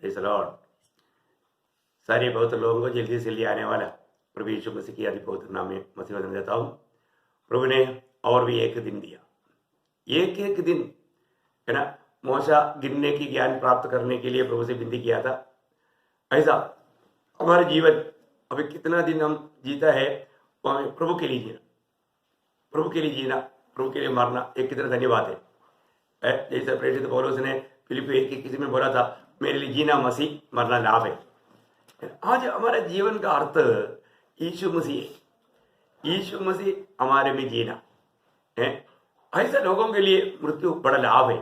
Praise the Lord. सारे बहुत लोगों को जल्दी से ले आने वाला प्रभु यीशु मसीह की आदि पवित्र नाम में मसीह वचन देता हूँ। प्रभु ने और भी एक दिन दिया, एक एक दिन है ना। मूसा गिनने की ज्ञान प्राप्त करने के लिए प्रभु से विनती किया था। ऐसा हमारा जीवन अभी कितना दिन हम जीता है, वो हमें प्रभु के लिए जीना, प्रभु के लिए जीना, प्रभु के लिए मरना एक कितना धन्यवाद है। जैसे प्रेरित पौलुस ने फिलिप्पी 1:21 में बोला था, मेरे लिए जीना मसीह, मरना लाभ है। आज हमारे जीवन का अर्थ यीशु मसीह है। यीशु मसीह हमारे में जीना है। ऐसे लोगों के लिए मृत्यु बड़ा लाभ है।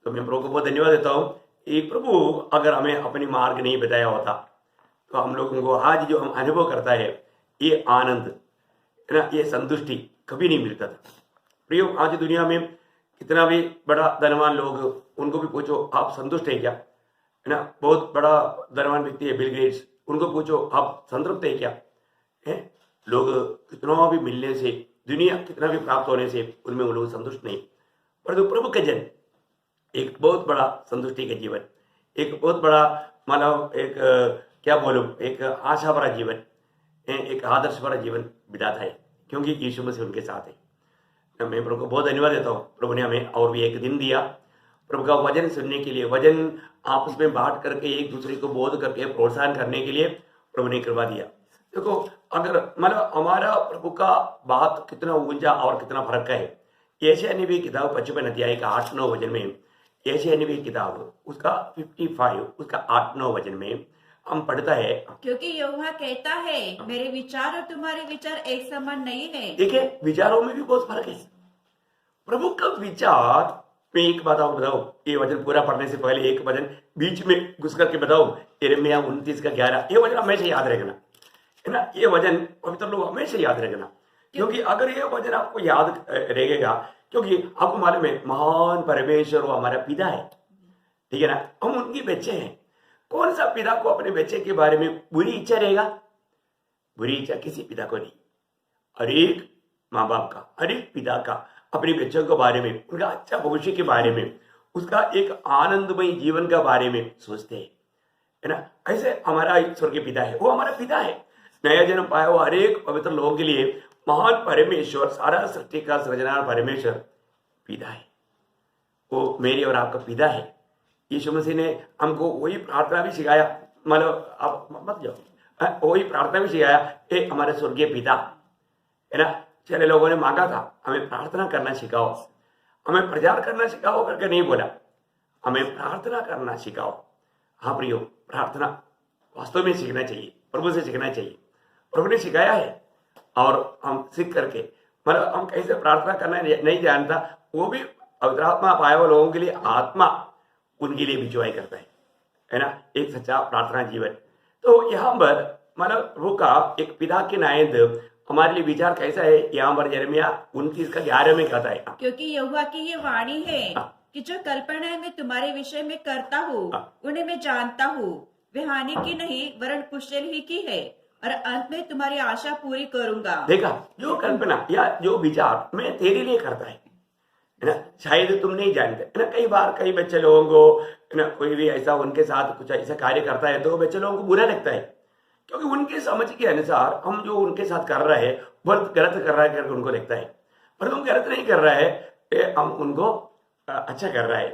तो मैं प्रभु को बहुत धन्यवाद देता हूँ कि प्रभु अगर हमें अपनी मार्ग नहीं बताया होता तो हम लोगों को आज जो हम अनुभव करता है, ये आनंद है ना, ये संतुष्टि कभी नहीं मिलता था। प्रियो, आज दुनिया में कितना भी बड़ा धनवान लोग, उनको भी पूछो आप संतुष्ट है क्या, है ना। बहुत बड़ा धनवान व्यक्ति है बिल गेट्स, उनको पूछो आप संतृप्त है क्या है। लोग कितना भी मिलने से, दुनिया कितना भी प्राप्त होने से उनमें वो लोग संतुष्ट नहीं। परंतु प्रभु के जन एक बहुत बड़ा संतुष्टि का जीवन, एक बहुत बड़ा मानव, एक क्या बोलूं, एक आशा भरा जीवन, एक आदर्श भरा जीवन बिताता है, क्योंकि यीशु मसीह उनके साथ है। मैं प्रभु को बहुत धन्यवाद देता हूँ। प्रभु ने हमें और भी एक दिन दिया प्रभु का वचन सुनने के लिए, वचन आपस में बांट करके एक दूसरे को बोध करके प्रोत्साहन करने के लिए प्रभु ने कृपा दिया। देखो, अगर मतलब हमारा प्रभु का बात कितना ऊंचा और कितना फर्क का है। यशायाह नबी किताब 55 अध्याय का 8-9 वचन में, यशायाह नबी किताब उसका 55 उसका 8-9 वचन में हम पढ़ता है, क्योंकि यहोवा कहता है, मेरे विचार और तुम्हारे विचार एक समान नहीं है। देखिए, विचारों में भी बहुत फर्क है। प्रभु का विचार, मैं एक बात आपको बताओ, ये वचन पूरा पढ़ने से पहले एक वचन बीच में घुस करके बताओ, यिर्मयाह 29 का 11, ये वचन हमेशा याद रखना है ना। ये वचन पवित्र लोग हमेशा याद रखना, क्योंकि अगर ये वचन आपको याद रहेगा, क्योंकि आपको मालूम है महान परमेश्वर वो हमारा पिता है, ठीक है ना। हम उनके बच्चे हैं। कौन सा पिता को अपने बच्चे के बारे में बुरी इच्छा रहेगा? बुरी इच्छा किसी पिता को नहीं। हर एक माँ बाप का, हर एक पिता का अपने बच्चों के बारे में, उनका अच्छा भविष्य के बारे में, उसका एक आनंदमय जीवन के बारे में सोचते हैं, है ना। ऐसे हमारा ईश्वर के पिता है, वो हमारा पिता है। नया जन्म पाया हुआ हर एक पवित्र लोगों के लिए महान परमेश्वर, सारा सृष्टि का सृजनहार परमेश्वर पिता है। वो मेरे और आपका पिता है। यीशु मसीह ने हमको वही प्रार्थना भी सिखाया, मतलब आप मत जाओ, वही प्रार्थना भी सिखाया, हे हमारे स्वर्गीय पिता, है ना। चले लोगों ने मांगा था हमें प्रार्थना करना सिखाओ, हमें प्रचार करना सिखाओ करके नहीं बोला, हमें प्रार्थना करना सिखाओ। हाँ प्रियो, प्रार्थना वास्तव में सीखना चाहिए, प्रभु से सीखना चाहिए। प्रभु ने सिखाया है और हम सीख करके, मतलब हम कैसे प्रार्थना करना नहीं जानता, वो भी पवित्र आत्मा पाए हुए लोगों के लिए आत्मा उनके लिए भी जोय करता है ना, एक सच्चा प्रार्थना जीवन। तो यहाँ पर मतलब प्रभु का एक पिता के नायंद हमारे लिए विचार कैसा है, यहाँ पर यिर्मयाह 29 का 11 में कहता है, क्योंकि यहोवा की ये वाणी है कि जो कल्पनाएं मैं तुम्हारे विषय में करता हूँ उन्हें मैं जानता हूँ, वे हानि की नहीं वरन कुशल ही की है, और अंत में तुम्हारी आशा पूरी करूंगा। देखा, जो कल्पना या जो विचार मैं तेरे लिए करता है ना, शायद तुम नहीं जानते, है ना। कई बार कई बच्चे लोगों को, है ना, कोई भी ऐसा उनके साथ कुछ ऐसा कार्य करता है तो बच्चे लोगों को बुरा लगता है, क्योंकि उनके समझ के अनुसार हम जो उनके साथ कर रहे हैं वो गलत कर रहा है करके उनको लगता है, पर तुम गलत नहीं कर रहा है, हम उनको अच्छा कर रहा है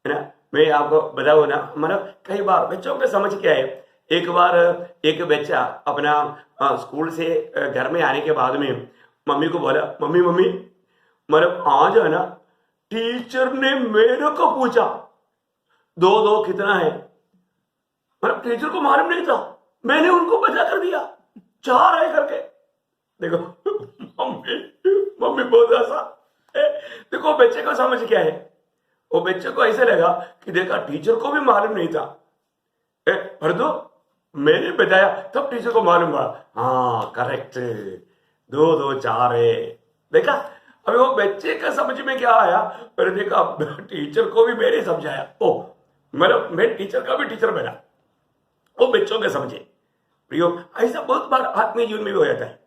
ना। मैं आपको बताऊँ ना, मतलब कई बार बच्चों का समझ क्या है। एक बार एक बच्चा अपना स्कूल से घर में आने के बाद में मम्मी को बोला, मम्मी मम्मी मतलब आज है ना टीचर ने मेरे को पूछा 2-2 कितना है, मतलब टीचर को मालूम नहीं था, मैंने उनको बता कर दिया 4 है करके। देखो मम्मी मम्मी बहुत ऐसा, देखो बच्चे को समझ क्या है, वो बच्चे को ऐसे लगा कि देखा टीचर को भी मालूम नहीं था, पर तो मैंने बताया तब टीचर को मालूम पड़ा, हाँ करेक्ट 2-2 4 है। देखा, अभी वो बच्चे का समझ में क्या आया, पर देखा टीचर को भी मैंने समझाया, ओ मतलब मैं टीचर का भी टीचर बना, वो बच्चों के समझे। प्रियो, ऐसा बहुत बार आत्मीय जीवन में भी हो जाता है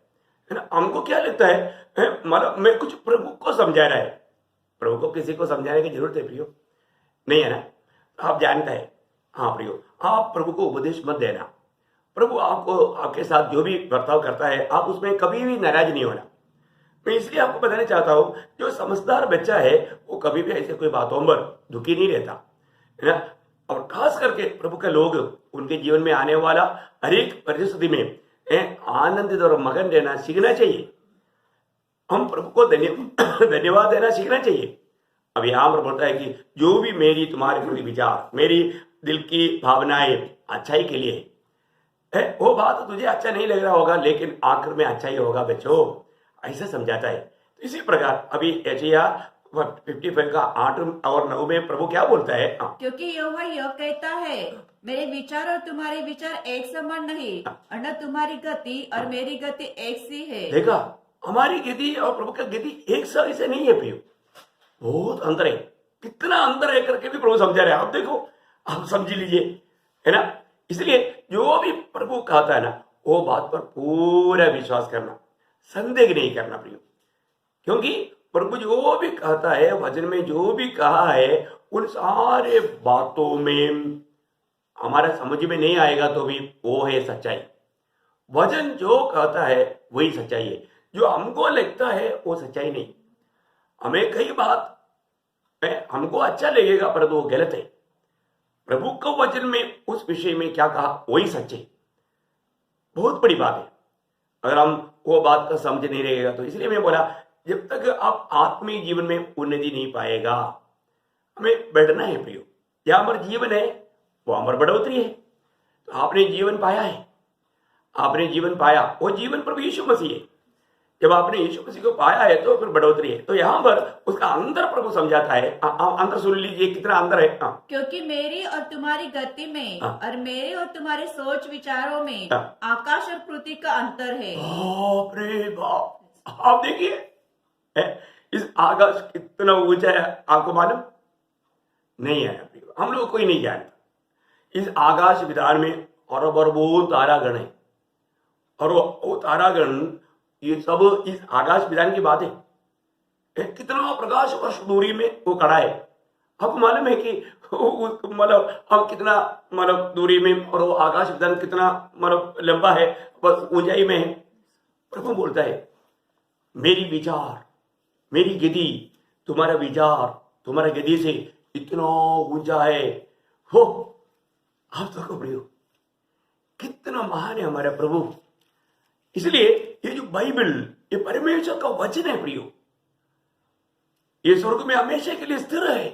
ना। हमको क्या लगता है, मतलब मैं कुछ प्रभु को समझा रहा है, प्रभु को किसी को समझाने की जरूरत है प्रियो? नहीं है ना। आप जानता है हाँ प्रियो, आप प्रभु को उपदेश मत देना। प्रभु आपको आपके साथ जो भी बर्ताव करता है आप उसमें कभी भी नाराज नहीं होना। मैं इसलिए आपको बताना चाहता हूं, जो समझदार बच्चा है वो कभी भी ऐसे कोई बातों पर दुखी नहीं रहता, है ना। और खास करके प्रभु के लोग उनके जीवन में आने वाला हर एक परिस्थिति में आनंदित और मगन रहना सीखना चाहिए। हम प्रभु को धन्यवाद देना सीखना चाहिए। अब यहाँ पर बोलता है कि जो भी मेरी तुम्हारे प्रति विचार, मेरी दिल की भावनाएं अच्छाई के लिए है, वो बात तुझे अच्छा नहीं लग रहा होगा लेकिन आखिर में अच्छा ही होगा बच्चों, ऐसा समझाता है। तो इसी प्रकार अभी यशायाह 55 का 8 और 9 में प्रभु क्या बोलता है? क्योंकि यहोवा यह कहता है, मेरे विचार और तुम्हारे विचार एक समान नहीं, और न तुम्हारी गति और मेरी गति एक सी है। देखा, हमारी गति और प्रभु की गति एक सा से नहीं है प्रियो, बहुत अंतर है। कितना अंतर है करके भी प्रभु समझा रहे हैं। आप देखो, आप समझ लीजिए, है ना। इसलिए जो भी प्रभु कहता है ना, वो बात पर पूरा विश्वास करना, संदेह नहीं करना प्रियो। क्योंकि प्रभु जो भी कहता है, वचन में जो भी कहा है, उन सारे बातों में हमारा समझ में नहीं आएगा तो भी वो है सच्चाई। वचन जो कहता है वही सच्चाई है, जो हमको लगता है वो सच्चाई नहीं। हमें कई बात हमको अच्छा लगेगा पर वो गलत है। प्रभु को वचन में उस विषय में क्या कहा वही सच्चे, बहुत बड़ी बात है। अगर हम वो बात का समझ नहीं रहेगा तो इसलिए मैं बोला, जब तक आप आत्मिक जीवन में उन्नति नहीं पाएगा, हमें बढ़ना है प्रियो। जहां पर जीवन है वो हमारी बढ़ोतरी है। तो आपने जीवन पाया है, आपने जीवन पाया, वो जीवन प्रभु यीशु मसीह है। जब आपने यीशु मसीह को पाया है तो फिर बढ़ोतरी है। तो यहाँ पर उसका अंदर प्रभु समझाता है। अंदर सुन लीजिए कितना अंदर है। क्योंकि मेरी और तुम्हारी गति में और मेरे और तुम्हारे सोच विचारों में आकाश और पृथ्वी का अंतर है। बाप रे बाप, आप देखिए इस आकाश कितना ऊंचा है, आपको मालूम नहीं है? हम लोग कोई नहीं जानता। इस आकाश विधान में अरब अरबों तारागण है, और वो तारागण ये सब इस आकाश विधान की बात है। कितना प्रकाश वर्ष दूरी में वो खड़ा है। आपको मालूम है कि मतलब हम कितना मतलब दूरी में, और वो आकाश विधान कितना मतलब लंबा है, बस ऊंचाई में है। प्रभु बोलता है, मेरी विचार, मेरी गति, तुम्हारा विचार, तुम्हारा गति से इतना ऊंचा है हो। आप तो प्रियो, कितना महान है हमारा प्रभु। इसलिए ये जो बाइबल, ये परमेश्वर का वचन है प्रियो, ये स्वर्ग में हमेशा के लिए स्थिर है।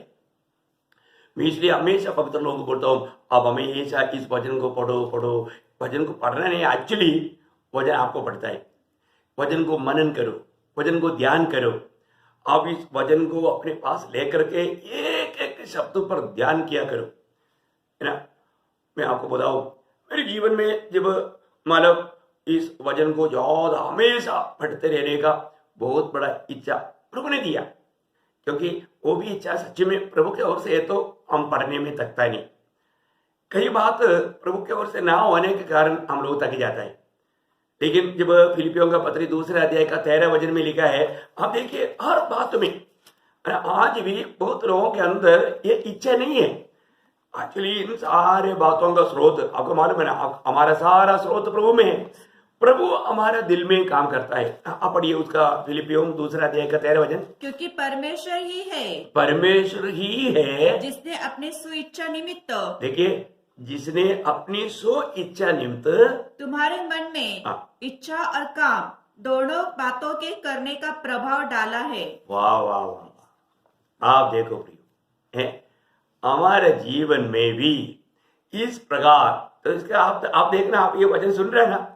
मैं इसलिए हमेशा पवित्र लोगों को बोलता हूं, आप हमेशा इस वचन को पढ़ो। वचन को पढ़ना नहीं, एक्चुअली वचन आपको पढ़ता है। वचन को मनन करो, वचन को ध्यान करो। आप इस वचन को अपने पास लेकर के एक एक शब्द पर ध्यान किया करो, है ना। मैं आपको बताऊं, मेरे जीवन में जब मतलब इस वचन को ज्यादा हमेशा पढ़ते रहने का बहुत बड़ा इच्छा प्रभु ने दिया, क्योंकि वो भी इच्छा सच्ची में प्रभु की ओर से है, तो हम पढ़ने में थकता नहीं। कई बात प्रभु की ओर से ना होने के कारण हम लोग थक जाता है। लेकिन जब फिलिपियों का पत्री 2 अध्याय का 13 वचन में लिखा है, आप देखिए हर बात में, आज भी बहुत लोगों के अंदर ये इच्छा नहीं है। एक्चुअली इन सारे बातों का स्रोत आपको मालूम है ना, हमारा सारा स्रोत प्रभु में है। प्रभु हमारा दिल में काम करता है। आप पढ़िए उसका फिलिपियों 2 अध्याय का 13 वचन। क्योंकि परमेश्वर ही है जिसने अपने स्वेच्छा निमित्त, देखिए, जिसने अपनी स्व इच्छा निमित्त तुम्हारे मन में इच्छा और काम दोनों बातों के करने का प्रभाव डाला है। वाह वाह वाह, आप देखो प्रियो, हमारे जीवन में भी इस प्रकार, तो इसका आप देखना, आप ये वचन सुन रहे हैं ना,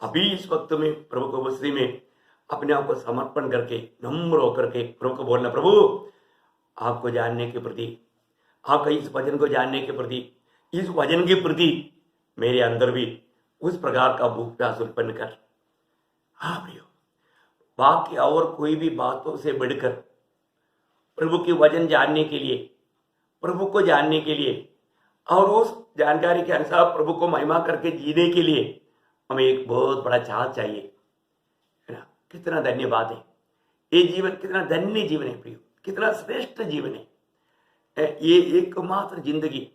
अभी इस वक्त में प्रभु को मसीह में अपने आप को समर्पण करके नम्र होकर के प्रभु को बोलना, प्रभु आपको जानने के प्रति, आपका इस वचन को जानने के प्रति, इस वचन के प्रति मेरे अंदर भी उस प्रकार का भूख प्यास उत्पन्न कर। हाँ प्रियो, बाकी और कोई भी बातों से बढ़कर प्रभु के वचन जानने के लिए, प्रभु को जानने के लिए और उस जानकारी के अनुसार प्रभु को महिमा करके जीने के लिए हमें एक बहुत बड़ा चाह चाहिए, है ना। कितना धन्य बात है ये जीवन, कितना धन्य जीवन है प्रियो, कितना श्रेष्ठ जीवन है ये। एकमात्र जिंदगी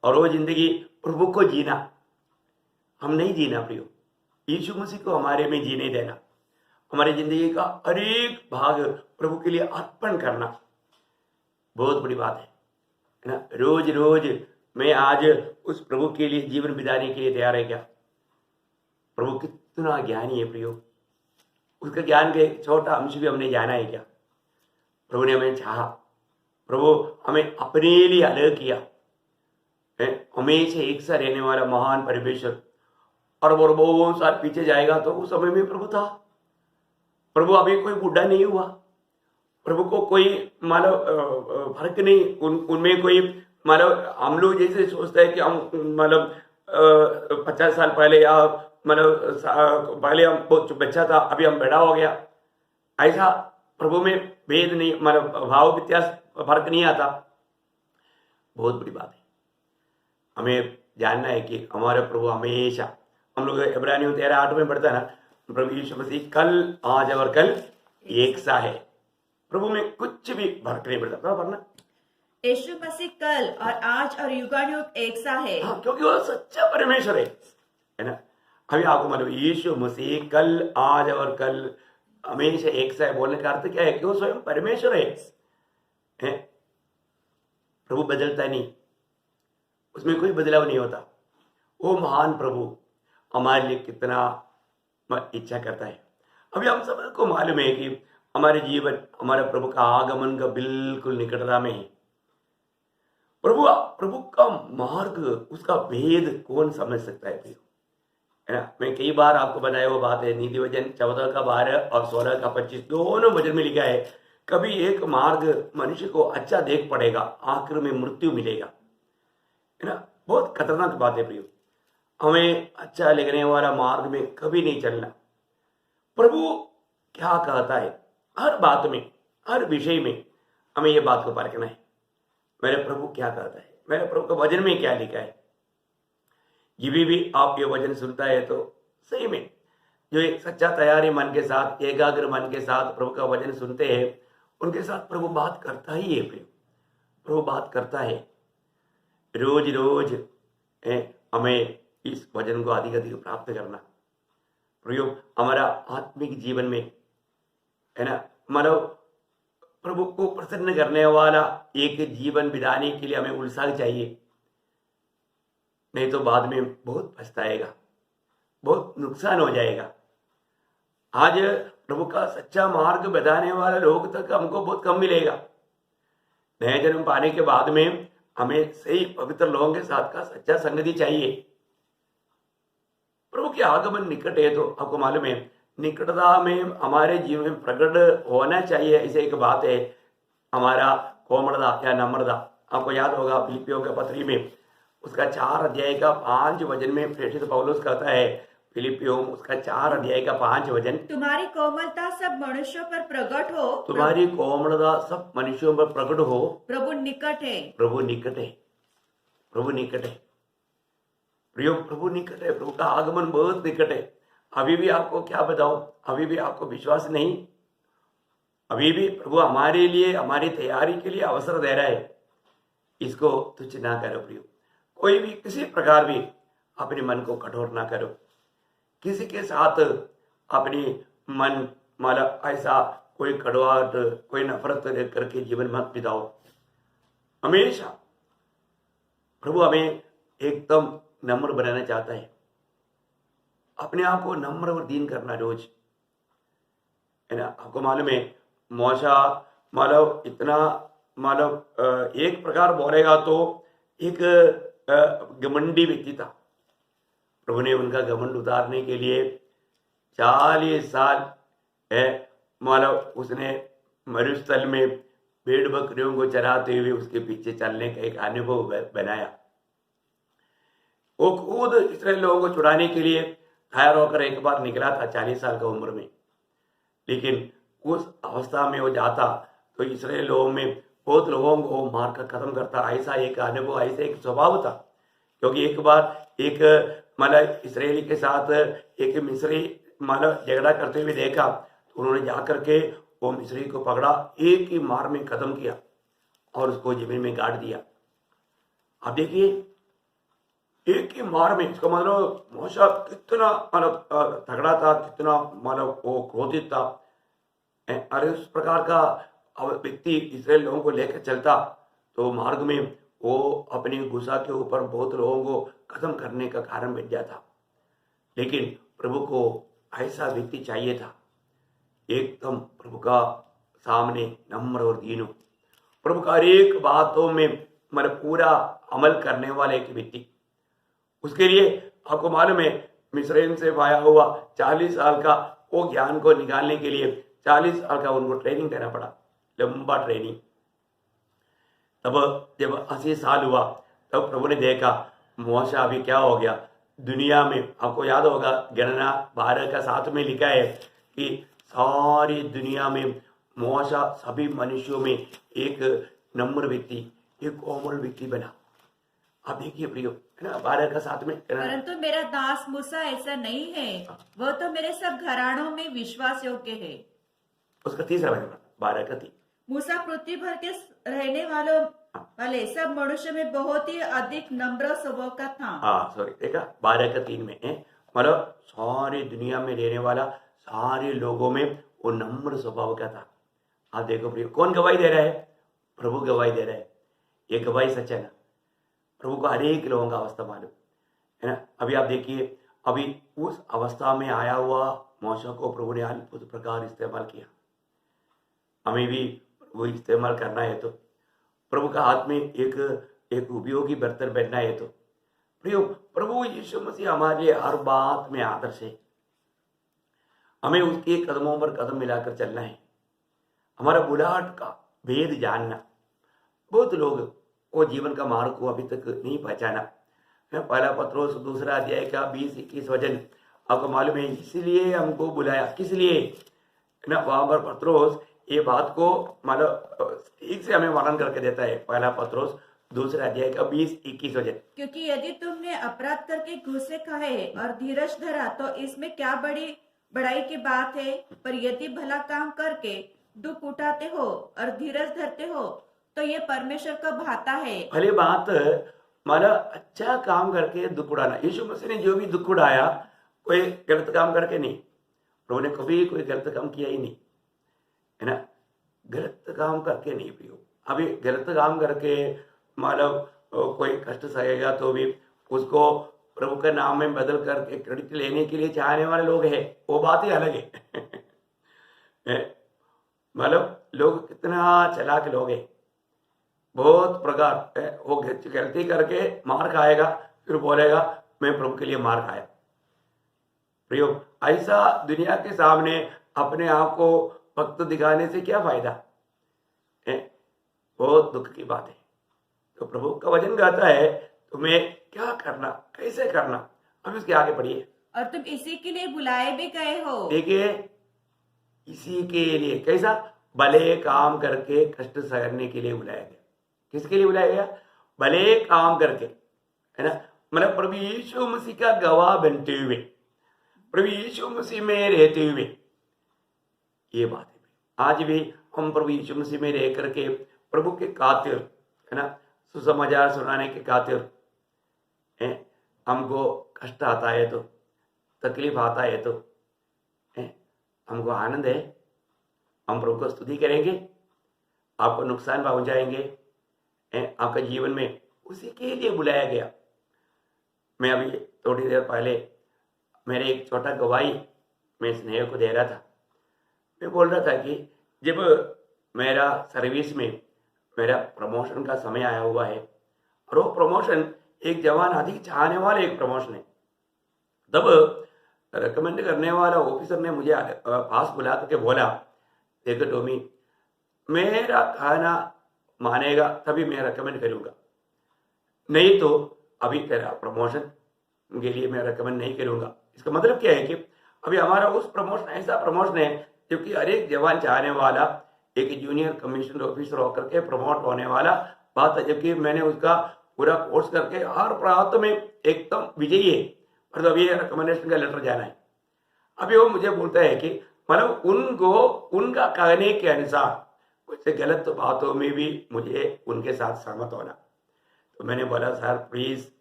और वो जिंदगी प्रभु को जीना, हम नहीं जीना प्रियो, यीशु मसीह को हमारे में जीने देना, हमारी जिंदगी का हर एक भाग प्रभु के लिए अर्पण करना बहुत बड़ी बात है ना। रोज रोज मैं आज उस प्रभु के लिए जीवन बिताने के लिए तैयार है क्या? प्रभु कितना ज्ञानी है प्रियो, उसका ज्ञान का एक छोटा अंश भी हमने जाना है क्या? प्रभु ने हमें चाहा, प्रभु हमें अपने लिए अलग किया, हमेशा एक सा रहने वाला महान परमेश्वर। और वो बहुत साल पीछे जाएगा तो उस समय में प्रभु था। प्रभु अभी कोई बूढ़ा नहीं हुआ, प्रभु को कोई मतलब फर्क नहीं, उनमें कोई मतलब हम लोग जैसे सोचते हैं कि हम मतलब 50 साल पहले या मतलब पहले हम बहुत बच्चा था, अभी हम बड़ा हो गया, ऐसा प्रभु में भेद नहीं, मतलब भाव व्यत्यास फर्क नहीं आता। बहुत बड़ी बात है, हमें जानना है कि हमारे प्रभु हमेशा, हम लोग इब्रानियों 13:8 में पढ़ता है ना, प्रभु यीशु मसीह कल आज और कल एक सा है। प्रभु में कुछ भी फर्क नहीं पड़ता, पढ़ना। यीशु मसीह कल और आज और युगानुयुग एक सा है। हाँ, क्योंकि वो सच्चा परमेश्वर है ना। अभी आपको मतलब यीशु मसीह कल आज और कल हमेशा एक सा है बोलने का अर्थ क्या है कि वो स्वयं परमेश्वर है। प्रभु बदलता नहीं, उसमें कोई बदलाव नहीं होता। वो महान प्रभु हमारे लिए कितना इच्छा करता है। अभी हम सबको मालूम है कि हमारे जीवन हमारे प्रभु का आगमन का बिल्कुल निकटता में है। प्रभु का मार्ग, उसका भेद कौन समझ सकता है ना। मैं कई बार आपको बताया वो बात है, नीति वचन 14:12 और 16:25 दोनों वचन में लिखा है, कभी एक मार्ग मनुष्य को अच्छा देख पड़ेगा, आखिर में मृत्यु मिलेगा, है ना। बहुत खतरनाक बात है प्रियो, हमें अच्छा लगने वाला मार्ग में कभी नहीं चलना। प्रभु क्या कहता है हर बात में, हर विषय में हमें ये बात को परखना है, मेरे प्रभु क्या कहता है, मेरे प्रभु के वचन में क्या लिखा है। ये भी आप ये वचन सुनता है तो सही में जो एक सच्चा तैयारी मन के साथ, एकाग्र मन के साथ प्रभु का वचन सुनते हैं, उनके साथ प्रभु बात करता ही है प्रियो, प्रभु बात करता है। रोज रोज हमें इस वचन को अधिक अधिक प्राप्त करना प्रियो, हमारा आत्मिक जीवन में है ना, मतलब प्रभु को प्रसन्न करने वाला एक जीवन बिताने के लिए हमें उत्साह चाहिए, नहीं तो बाद में बहुत पछताएगा, बहुत नुकसान हो जाएगा। आज प्रभु का सच्चा मार्ग बताने वाला लोग तक हमको बहुत कम मिलेगा। नया जन्म पाने के बाद में हमें सही पवित्र लोगों के साथ का सच्चा संगति चाहिए। प्रभु के आगमन निकट है तो आपको मालूम है, निकटता में हमारे जीवन में प्रकट होना चाहिए। ऐसे एक बात है, हमारा कोमलता या नम्रता। आपको याद होगा फिलिपियों के पत्री में उसका 4 अध्याय का 5 वचन में प्रेषित पौलुस कहता है, फिलिपियों उसका 4 अध्याय का 5 वचन, तुम्हारी कोमलता सब मनुष्यों पर प्रकट हो, तुम्हारी कोमलता सब मनुष्यों पर प्रकट हो, प्रभु निकट है, प्रभु निकट है, प्रभु निकट है प्रियो, प्रभु निकट है, प्रभु का आगमन बहुत निकट है। अभी भी आपको क्या बताऊं, अभी भी आपको विश्वास नहीं, अभी भी प्रभु हमारे लिए, हमारी तैयारी के लिए अवसर दे रहा है। इसको तुच्छ ना करो प्रियो, कोई भी किसी प्रकार भी अपने मन को कठोर ना करो, किसी के साथ अपनी मन मतलब ऐसा कोई कड़वाहट, कोई नफरत करके जीवन मत बिताओ। हमेशा प्रभु हमें एकदम नम्र बनाना चाहता है, अपने आप को नम्र और दीन करना रोज, है ना। आपको मालूम है मौसा मतलब इतना मतलब एक प्रकार बोलेगा तो एक घमंडी व्यक्ति था। प्रभु ने उनका घमंड उतारने के लिए 40 साल मतलब उसने मरुस्थल में भेड़ बकरियों को चराते हुए उसके पीछे चलने का एक अनुभव बनाया। वो खुद इस्राएल लोगों को छुड़ाने के लिए तैयार होकर एक बार निकला था 40 साल का उम्र में, लेकिन उस अवस्था में वो जाता तो इस्राएल लोगों में बहुत लोगों को मार कर खत्म करता। ऐसा एक अनुभव, ऐसा एक स्वभाव था। क्योंकि एक बार एक मतलब इसराइली के साथ एक मिस्री मतलब झगड़ा करते हुए देखा तो उन्होंने जाकर के वो मिस्री को पकड़ा, एक ही मार में खत्म किया और उसको जमीन में गाड़ दिया। अब देखिए एक ही मार में, इसका मतलब मूसा कितना मतलब तगड़ा था, कितना मतलब वो क्रोधित था। अरे उस प्रकार का व्यक्ति इसराइल लोगों को लेकर चलता तो मार्ग में वो अपनी गुस्सा के ऊपर बहुत लोगों को खत्म करने का कारण बन जाता। लेकिन प्रभु को ऐसा व्यक्ति चाहिए था, एकदम प्रभु का सामने नम्र और दीन, प्रभु का हर एक बातों में मतलब पूरा अमल करने वाला एक व्यक्ति। उसके लिए आपको मालूम है, मिस्रैम से पाया हुआ 40 साल का वो ज्ञान को निकालने के लिए 40 साल का उनको ट्रेनिंग देना पड़ा, लंबा ट्रेनिंग। तब जब 80 साल हुआ तब प्रभु ने देखा मूसा अभी क्या हो गया दुनिया में। आपको याद होगा गणना 12 का 7 में लिखा है कि सारी दुनिया में मूसा सभी मनुष्यों में एक नम्र व्यक्ति, एक कोमल व्यक्ति बना। आप देखिए प्रियो, है ना, 12 का 7 में। परंतु मेरा दास मूसा ऐसा नहीं है, वह तो मेरे सब घरानों में विश्वास योग्य है। उसका तीसरा वचन 12 का 3। मूसा पृथ्वी भर के रहने वाले सब मनुष्य में बहुत ही अधिक नम्र स्वभाव का था। हाँ सॉरी, देखा 12 का 3 में मतलब सारी दुनिया में रहने वाला सारे लोगों में वो नम्र स्वभाव का था। आप देखो प्रियो, कौन गवाही दे रहा है? प्रभु गवाही दे रहा है। ये गवाही सच है ना। प्रभु को हर एक लोगों का अवस्था मालूम है ना। अभी आप देखिए, अभी उस अवस्था में आया हुआ मूसा को प्रभु ने अद्भुत प्रकार इस्तेमाल किया। हमें भी वो इस्तेमाल करना है तो प्रभु का हाथ में एक उपयोगी बर्तन बैठना है तो प्रियो, प्रभु यीशु मसीह हमारे लिए हर बात में आदर्श है। हमें उसके कदमों पर कदम मिलाकर चलना है। हमारा बुलाहट का भेद जानना। बहुत लोग वो जीवन का मार्ग को अभी तक नहीं पहचाना। पहला पत्रोस 2 अध्याय का 20-21 वचन आपको मालूम है, इसलिए हमको बुलाया। किस लिए ना? वहां पर पत्रोस ये बात को मतलब ठीक से हमें वर्णन करके देता है। पहला पत्रोस 2 अध्याय का 20-21 वचन। क्योंकि यदि तुमने अपराध करके घूसे खाए और धीरज धरा तो इसमें क्या बड़ी बड़ाई की बात है। पर यदि भला काम करके दुख उठाते हो और धीरज धरते हो तो ये परमेश्वर को भाता है। भले बात मतलब अच्छा काम करके दुख उड़ाना। यीशु मसीह ने जो भी दुख उड़ाया कोई गलत काम करके नहीं। प्रभु ने कभी कोई गलत काम किया ही नहीं, है ना। गलत काम करके नहीं प्रियो। अभी गलत काम करके मतलब कोई कष्ट सहेगा तो भी उसको प्रभु के नाम में बदल करके क्रेडिट लेने के लिए चाहने वाले लोग हैं, वो बात ही अलग है। मतलब लोग कितना चालाक लोग हैं। बहुत प्रकार वो गलती करके मार खाएगा, फिर बोलेगा मैं प्रभु के लिए मार खाया। प्रियो, ऐसा दुनिया के सामने अपने आप को भक्त दिखाने से क्या फायदा है? बहुत दुख की बात है। तो प्रभु का वचन कहता है तुम्हें क्या करना, कैसे करना। अब इसके आगे पढ़िए। और तुम इसी के लिए बुलाए भी गए हो। देखिए, इसी के लिए कैसा? भले काम करके कष्ट सहने के लिए बुलाया गया। किसके लिए बुलाया गया? भले काम करके, है ना। मतलब प्रभु यीशु मसीह का गवाह बनते हुए, प्रभु यीशु मसीह में रहते हुए, ये बात है। आज भी हम प्रभु यीशु मसीह में रह करके प्रभु के खातिर, है ना, सुसमाचार सुनाने के खातिर हमको कष्ट आता है तो, तकलीफ आता है तो हमको आनंद है, हम प्रभु को स्तुति करेंगे। आपको नुकसान पहुंचाएंगे आपका जीवन में, उसी के लिए बुलाया गया। मैं अभी थोड़ी देर पहले मेरे एक छोटा गवाही मैं स्नेह को दे रहा था। मैं बोल रहा था कि जब मेरा सर्विस में मेरा प्रमोशन का समय आया हुआ है और वो प्रमोशन एक जवान अधिक चाहने वाले एक प्रमोशन है, तब रिकमेंड करने वाला ऑफिसर ने मुझे पास बुला करके बोला, देखो टोमी, मेरा कहना मानेगा तभी मैं रिकमेंड करूंगा, नहीं तो अभी तेरा प्रमोशन के लिए मैं रिकमेंड नहीं करूंगा। इसका मतलब क्या है कि अभी हमारा उस प्रमोशन ऐसा प्रमोशन है क्योंकि हर एक जवान चाहने वाला एक जूनियर कमीशन ऑफिसर होकर के प्रमोट होने वाला बात है, जबकि मैंने उसका पूरा कोर्स करके हर प्रांत में एकदम विजयी है, और तो अभी रिकमेंडेशन का लेटर जाना है। अभी वो मुझे बोलता है कि मतलब उनको उनका कहने के अनुसार कुछ गलत बातों में भी मुझे उनके साथ सहमत होना। तो मैंने बोला, सर प्लीज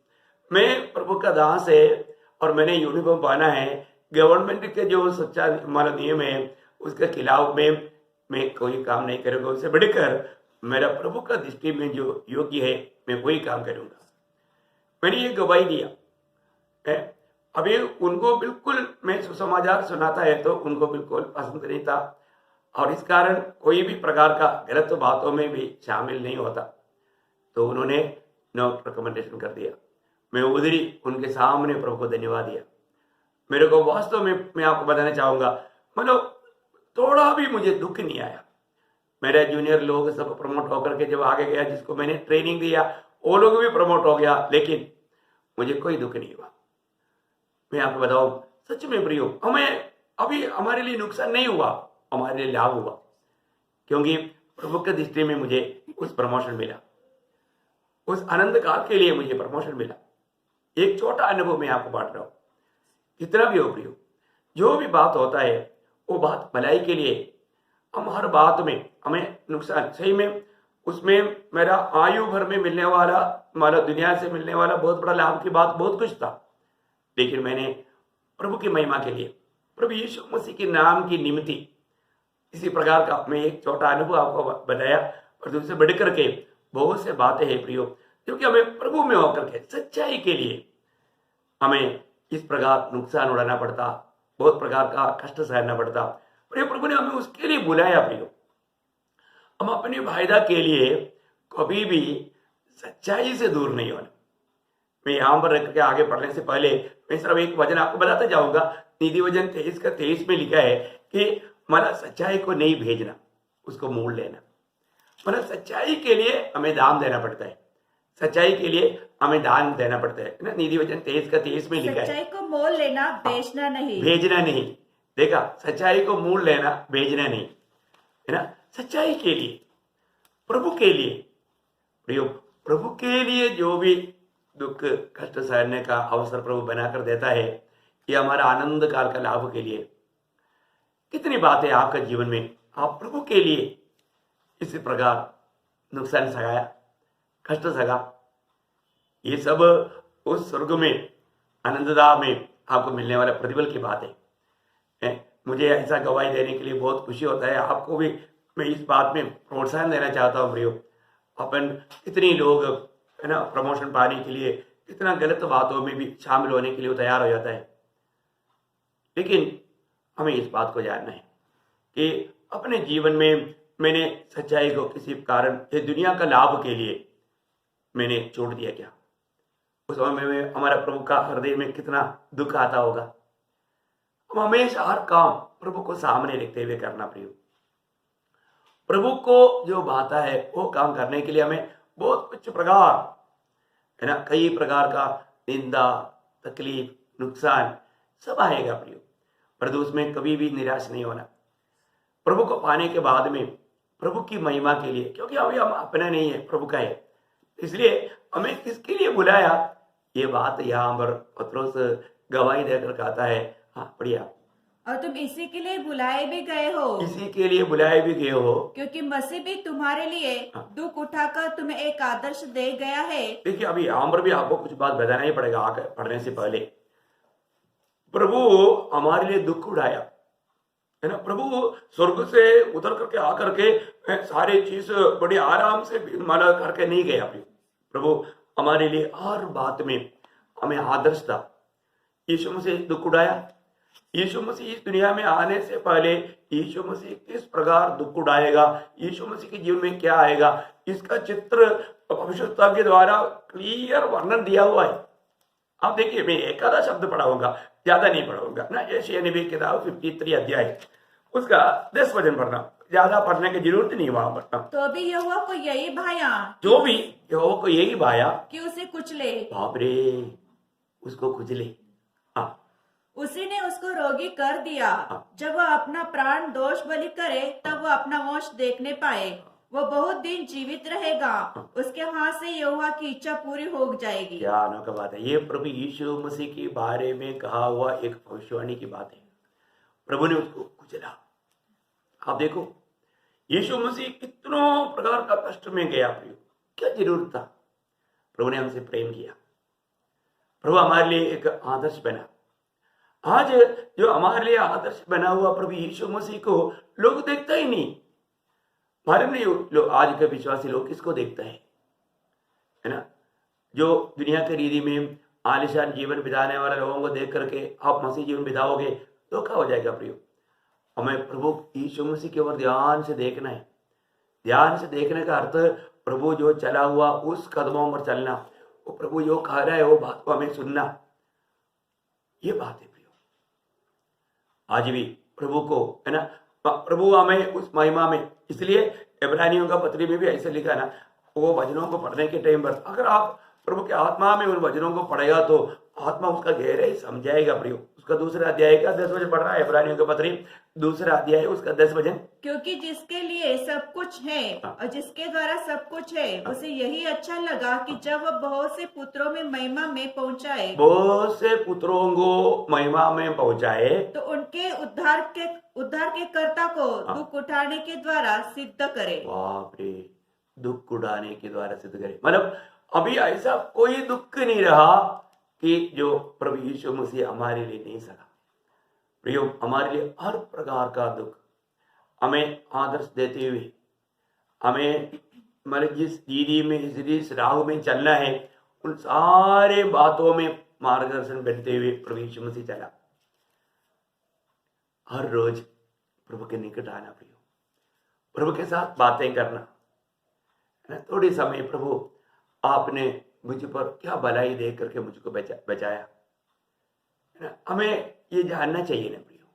मैं प्रभु का दास है और मैंने यूनिफॉर्म पहना है, गवर्नमेंट के जो सच्चा हमारा नियम है उसके खिलाफ में मैं कोई काम नहीं करूंगा। उससे बढ़कर मेरा प्रभु का दृष्टि में जो योग्य है मैं वही काम करूंगा। मैंने ये गवाही दिया है। अभी उनको बिल्कुल मैं सुसमाचार सुनाता है तो उनको बिल्कुल पसंद नहीं था और इस कारण कोई भी प्रकार का गलत बातों में भी शामिल नहीं होता, तो उन्होंने नो रिकमेंडेशन कर दिया। मैं उधर ही उनके सामने प्रभु को धन्यवाद दिया। मेरे को वास्तव में मैं आपको बताना चाहूंगा, मतलब थोड़ा भी मुझे दुख नहीं आया। मेरे जूनियर लोग सब प्रमोट होकर के जब आगे गया, जिसको मैंने ट्रेनिंग दिया वो लोग भी प्रमोट हो गया, लेकिन मुझे कोई दुख नहीं हुआ। मैं आपको बताऊं, सच में प्रियो, हमें अभी हमारे लिए नुकसान नहीं हुआ, हमारे लिए लाभ हुआ, क्योंकि प्रभु की दृष्टि में मुझे उस प्रमोशन मिला, उस आनंद काल के लिए मुझे प्रमोशन मिला। एक छोटा अनुभव मैं आपको बांट रहा हूं। कितना भी हो प्रियो, जो भी बात होता है वो बात भलाई के लिए। हम हर बात में हमें नुकसान, सही में उसमें मेरा आयु भर में मिलने वाला, हमारा दुनिया से मिलने वाला बहुत बड़ा लाभ की बात बहुत कुछ था, लेकिन मैंने प्रभु की महिमा के लिए, प्रभु यीशु मसीह के नाम की निमित्त इसी प्रकार का मैं एक छोटा अनुभव आपको बताया। और दूसरे बढ़कर के बहुत से बातें हैं प्रियो, क्योंकि हमें प्रभु में होकर के सच्चाई के लिए हमें इस प्रकार नुकसान उड़ाना पड़ता, बहुत प्रकार का कष्ट सहना पड़ता। प्रभु ने हमें उसके लिए बुलाया प्रियो। हम अपनी फायदा के लिए कभी भी सच्चाई से दूर नहीं होना। मैं यहां पर रख के आगे पढ़ने से पहले मैं सिर्फ एक वचन आपको बताता जाऊंगा। नीति वचन 23 का 23 में लिखा है कि मतलब सच्चाई को नहीं भेजना, उसको मोल लेना। मतलब सच्चाई के लिए हमें दाम देना पड़ता है, सच्चाई के लिए हमें दान देना पड़ता है ना। नीति वचन 23 का 23 में लिखा है, सच्चाई को मोल लेना, बेचना नहीं, भेजना नहीं। देखा, सच्चाई को मोल लेना, भेजना नहीं, है ना। सच्चाई के लिए, प्रभु के लिए प्रियो, प्रभु के लिए जो भी दुख कष्ट सहने का अवसर प्रभु बनाकर देता है, ये हमारा आनंद काल का लाभ के लिए। कितनी बातें आपका जीवन में आप प्रभु के लिए इसी प्रकार नुकसान सगाया, कष्ट सगा, ये सब उस स्वर्ग में आनंददा में आपको मिलने वाला प्रतिफल की बात है। मुझे ऐसा गवाही देने के लिए बहुत खुशी होता है। आपको भी मैं इस बात में प्रोत्साहन देना चाहता हूँ प्रियो। अपन कितनी लोग, है ना, प्रमोशन पाने के लिए कितना गलत बातों में भी शामिल होने के लिए तैयार हो जाता है, लेकिन हमें इस बात को जानना है कि अपने जीवन में मैंने सच्चाई को किसी कारण ये दुनिया का लाभ के लिए मैंने छोड़ दिया क्या? उस समय में हमारा प्रभु का हृदय में कितना दुख आता होगा। हम हमेशा हर काम प्रभु को सामने रखते हुए करना प्रियो। प्रभु को जो भाता है वो काम करने के लिए हमें बहुत कुछ प्रकार, है ना, कई प्रकार का निंदा, तकलीफ, नुकसान सब आएगा प्रियो, पर उसमें कभी भी निराश नहीं होना। प्रभु को पाने के बाद में प्रभु की महिमा के लिए, क्योंकि अभी हम अपना नहीं है, प्रभु का है, इसलिए हमें किसके लिए बुलाया, ये बात यहाँ पर पत्रोस गवाही देकर कहता है। हाँ, बढ़िया। और तुम इसी के लिए बुलाए भी गए हो, इसी के लिए बुलाए भी गए हो, क्योंकि मसीह भी तुम्हारे लिए दुख उठाकर तुम्हें एक आदर्श दे गया है। देखिए, अभी यहाँ पर भी आपको कुछ बात बताना ही पड़ेगा आगे पढ़ने से पहले। प्रभु हमारे लिए दुख उठाया, है ना। प्रभु स्वर्ग से उतर करके आकर के सारे चीज बड़ी आराम से माला करके नहीं गया। प्रभु हमारे लिए हर बात में हमें आदर्श था। यीशु मसीह दुख उठाया। यीशु मसीह इस दुनिया में आने से पहले यीशु मसीह किस प्रकार दुख उठाएगा, यीशु मसीह के जीवन में क्या आएगा, इसका चित्र भविष्यवक्ता के द्वारा क्लियर वर्णन दिया हुआ है। आप देखिए, मैं एक आधा शब्द पढ़ाऊंगा, ज्यादा नहीं पढ़ाऊंगा ना। यशायाह नबी की किताब 53 अध्याय उसका 10 वचन पढ़ना, ज्यादा पढ़ने की जरूरत नहीं वहां पढ़ना। तो भी यहोवा को यही भाया, जो भी यहोवा को यही भाया कि उसे कुचले। बाप रे, उसको कुचले। हाँ, उसी ने उसको रोगी कर दिया। जब वह अपना प्राण दोष बलि करे तब वह अपना वंश देखने पाए। वो बहुत दिन जीवित रहेगा, उसके हाथ से यहोवा की इच्छा पूरी हो जाएगी। क्या अनोखा बात है। ये प्रभु यीशु मसीह के बारे में कहा हुआ एक भविष्यवाणी की बात है। प्रभु ने उसको कुचला। आप देखो, यीशु मसीह कितनों प्रकार का कष्ट में गया प्रियो, क्या जरूरत था। प्रभु ने हमसे प्रेम किया, प्रभु हमारे लिए एक आदर्श बना। आज जो हमारे लिए आदर्श बना हुआ प्रभु यीशु मसीह को लोग देखता ही नहीं। मालूम नहीं लोग आज के विश्वासी लोग किसको देखता है ना। जो दुनिया के रीति में आलिशान जीवन बिताने वाले लोगों को देख करके आप मसीह जीवन बिताओगे धोखा हो जाएगा प्रियो। हमें प्रभु यीशु मसीह की ओर ध्यान से देखना है। ध्यान से देखने का अर्थ प्रभु जो चला हुआ उस कदमों पर चलना, वो प्रभु जो कह रहा है वो बात को हमें सुनना, ये बात है प्रियो। आज भी प्रभु को है ना, प्रभु हमें उस महिमा में, इसलिए इब्रानियों का पत्री में भी ऐसे लिखा ना, वो वचनों को पढ़ने के टाइम पर अगर आप प्रभु के आत्मा में उन वचनों को पढ़ेगा तो आत्मा उसका गहराई समझाएगा प्रियो। उसका दूसरा अध्याय का 10 वचन पढ़ रहा है, इब्रानियों का पत्री दूसरा अध्याय उसका 10 वचन। क्योंकि जिसके लिए सब कुछ है और जिसके द्वारा सब कुछ है, उसे यही अच्छा लगा कि जब वह बहुत से पुत्रों में महिमा में पहुंचाए, बहुत से पुत्रों को महिमा में पहुंचाए, तो उनके उद्धार के कर्ता को दुख उठाने के द्वारा सिद्ध करे। बाप रे, दुख उठाने के द्वारा सिद्ध करे। मतलब अभी ऐसा कोई दुख नहीं रहा कि जो प्रभु यीशु मसीह हमारे लिए नहीं सका। प्रियो, हमारे लिए हर प्रकार का दुख हमें आदर्श देते हुए, हमें मतलब जिस दीदी में जिस राह में चलना है उन सारे बातों में मार्गदर्शन बनते हुए प्रभु यीशु मसीह चला। हर रोज प्रभु के निकट आना प्रियो, प्रभु के साथ बातें करना। थोड़ी समय प्रभु आपने मुझ पर क्या भलाई दे करके मुझको बचाया, हमें ये जानना चाहिए ना प्रियो।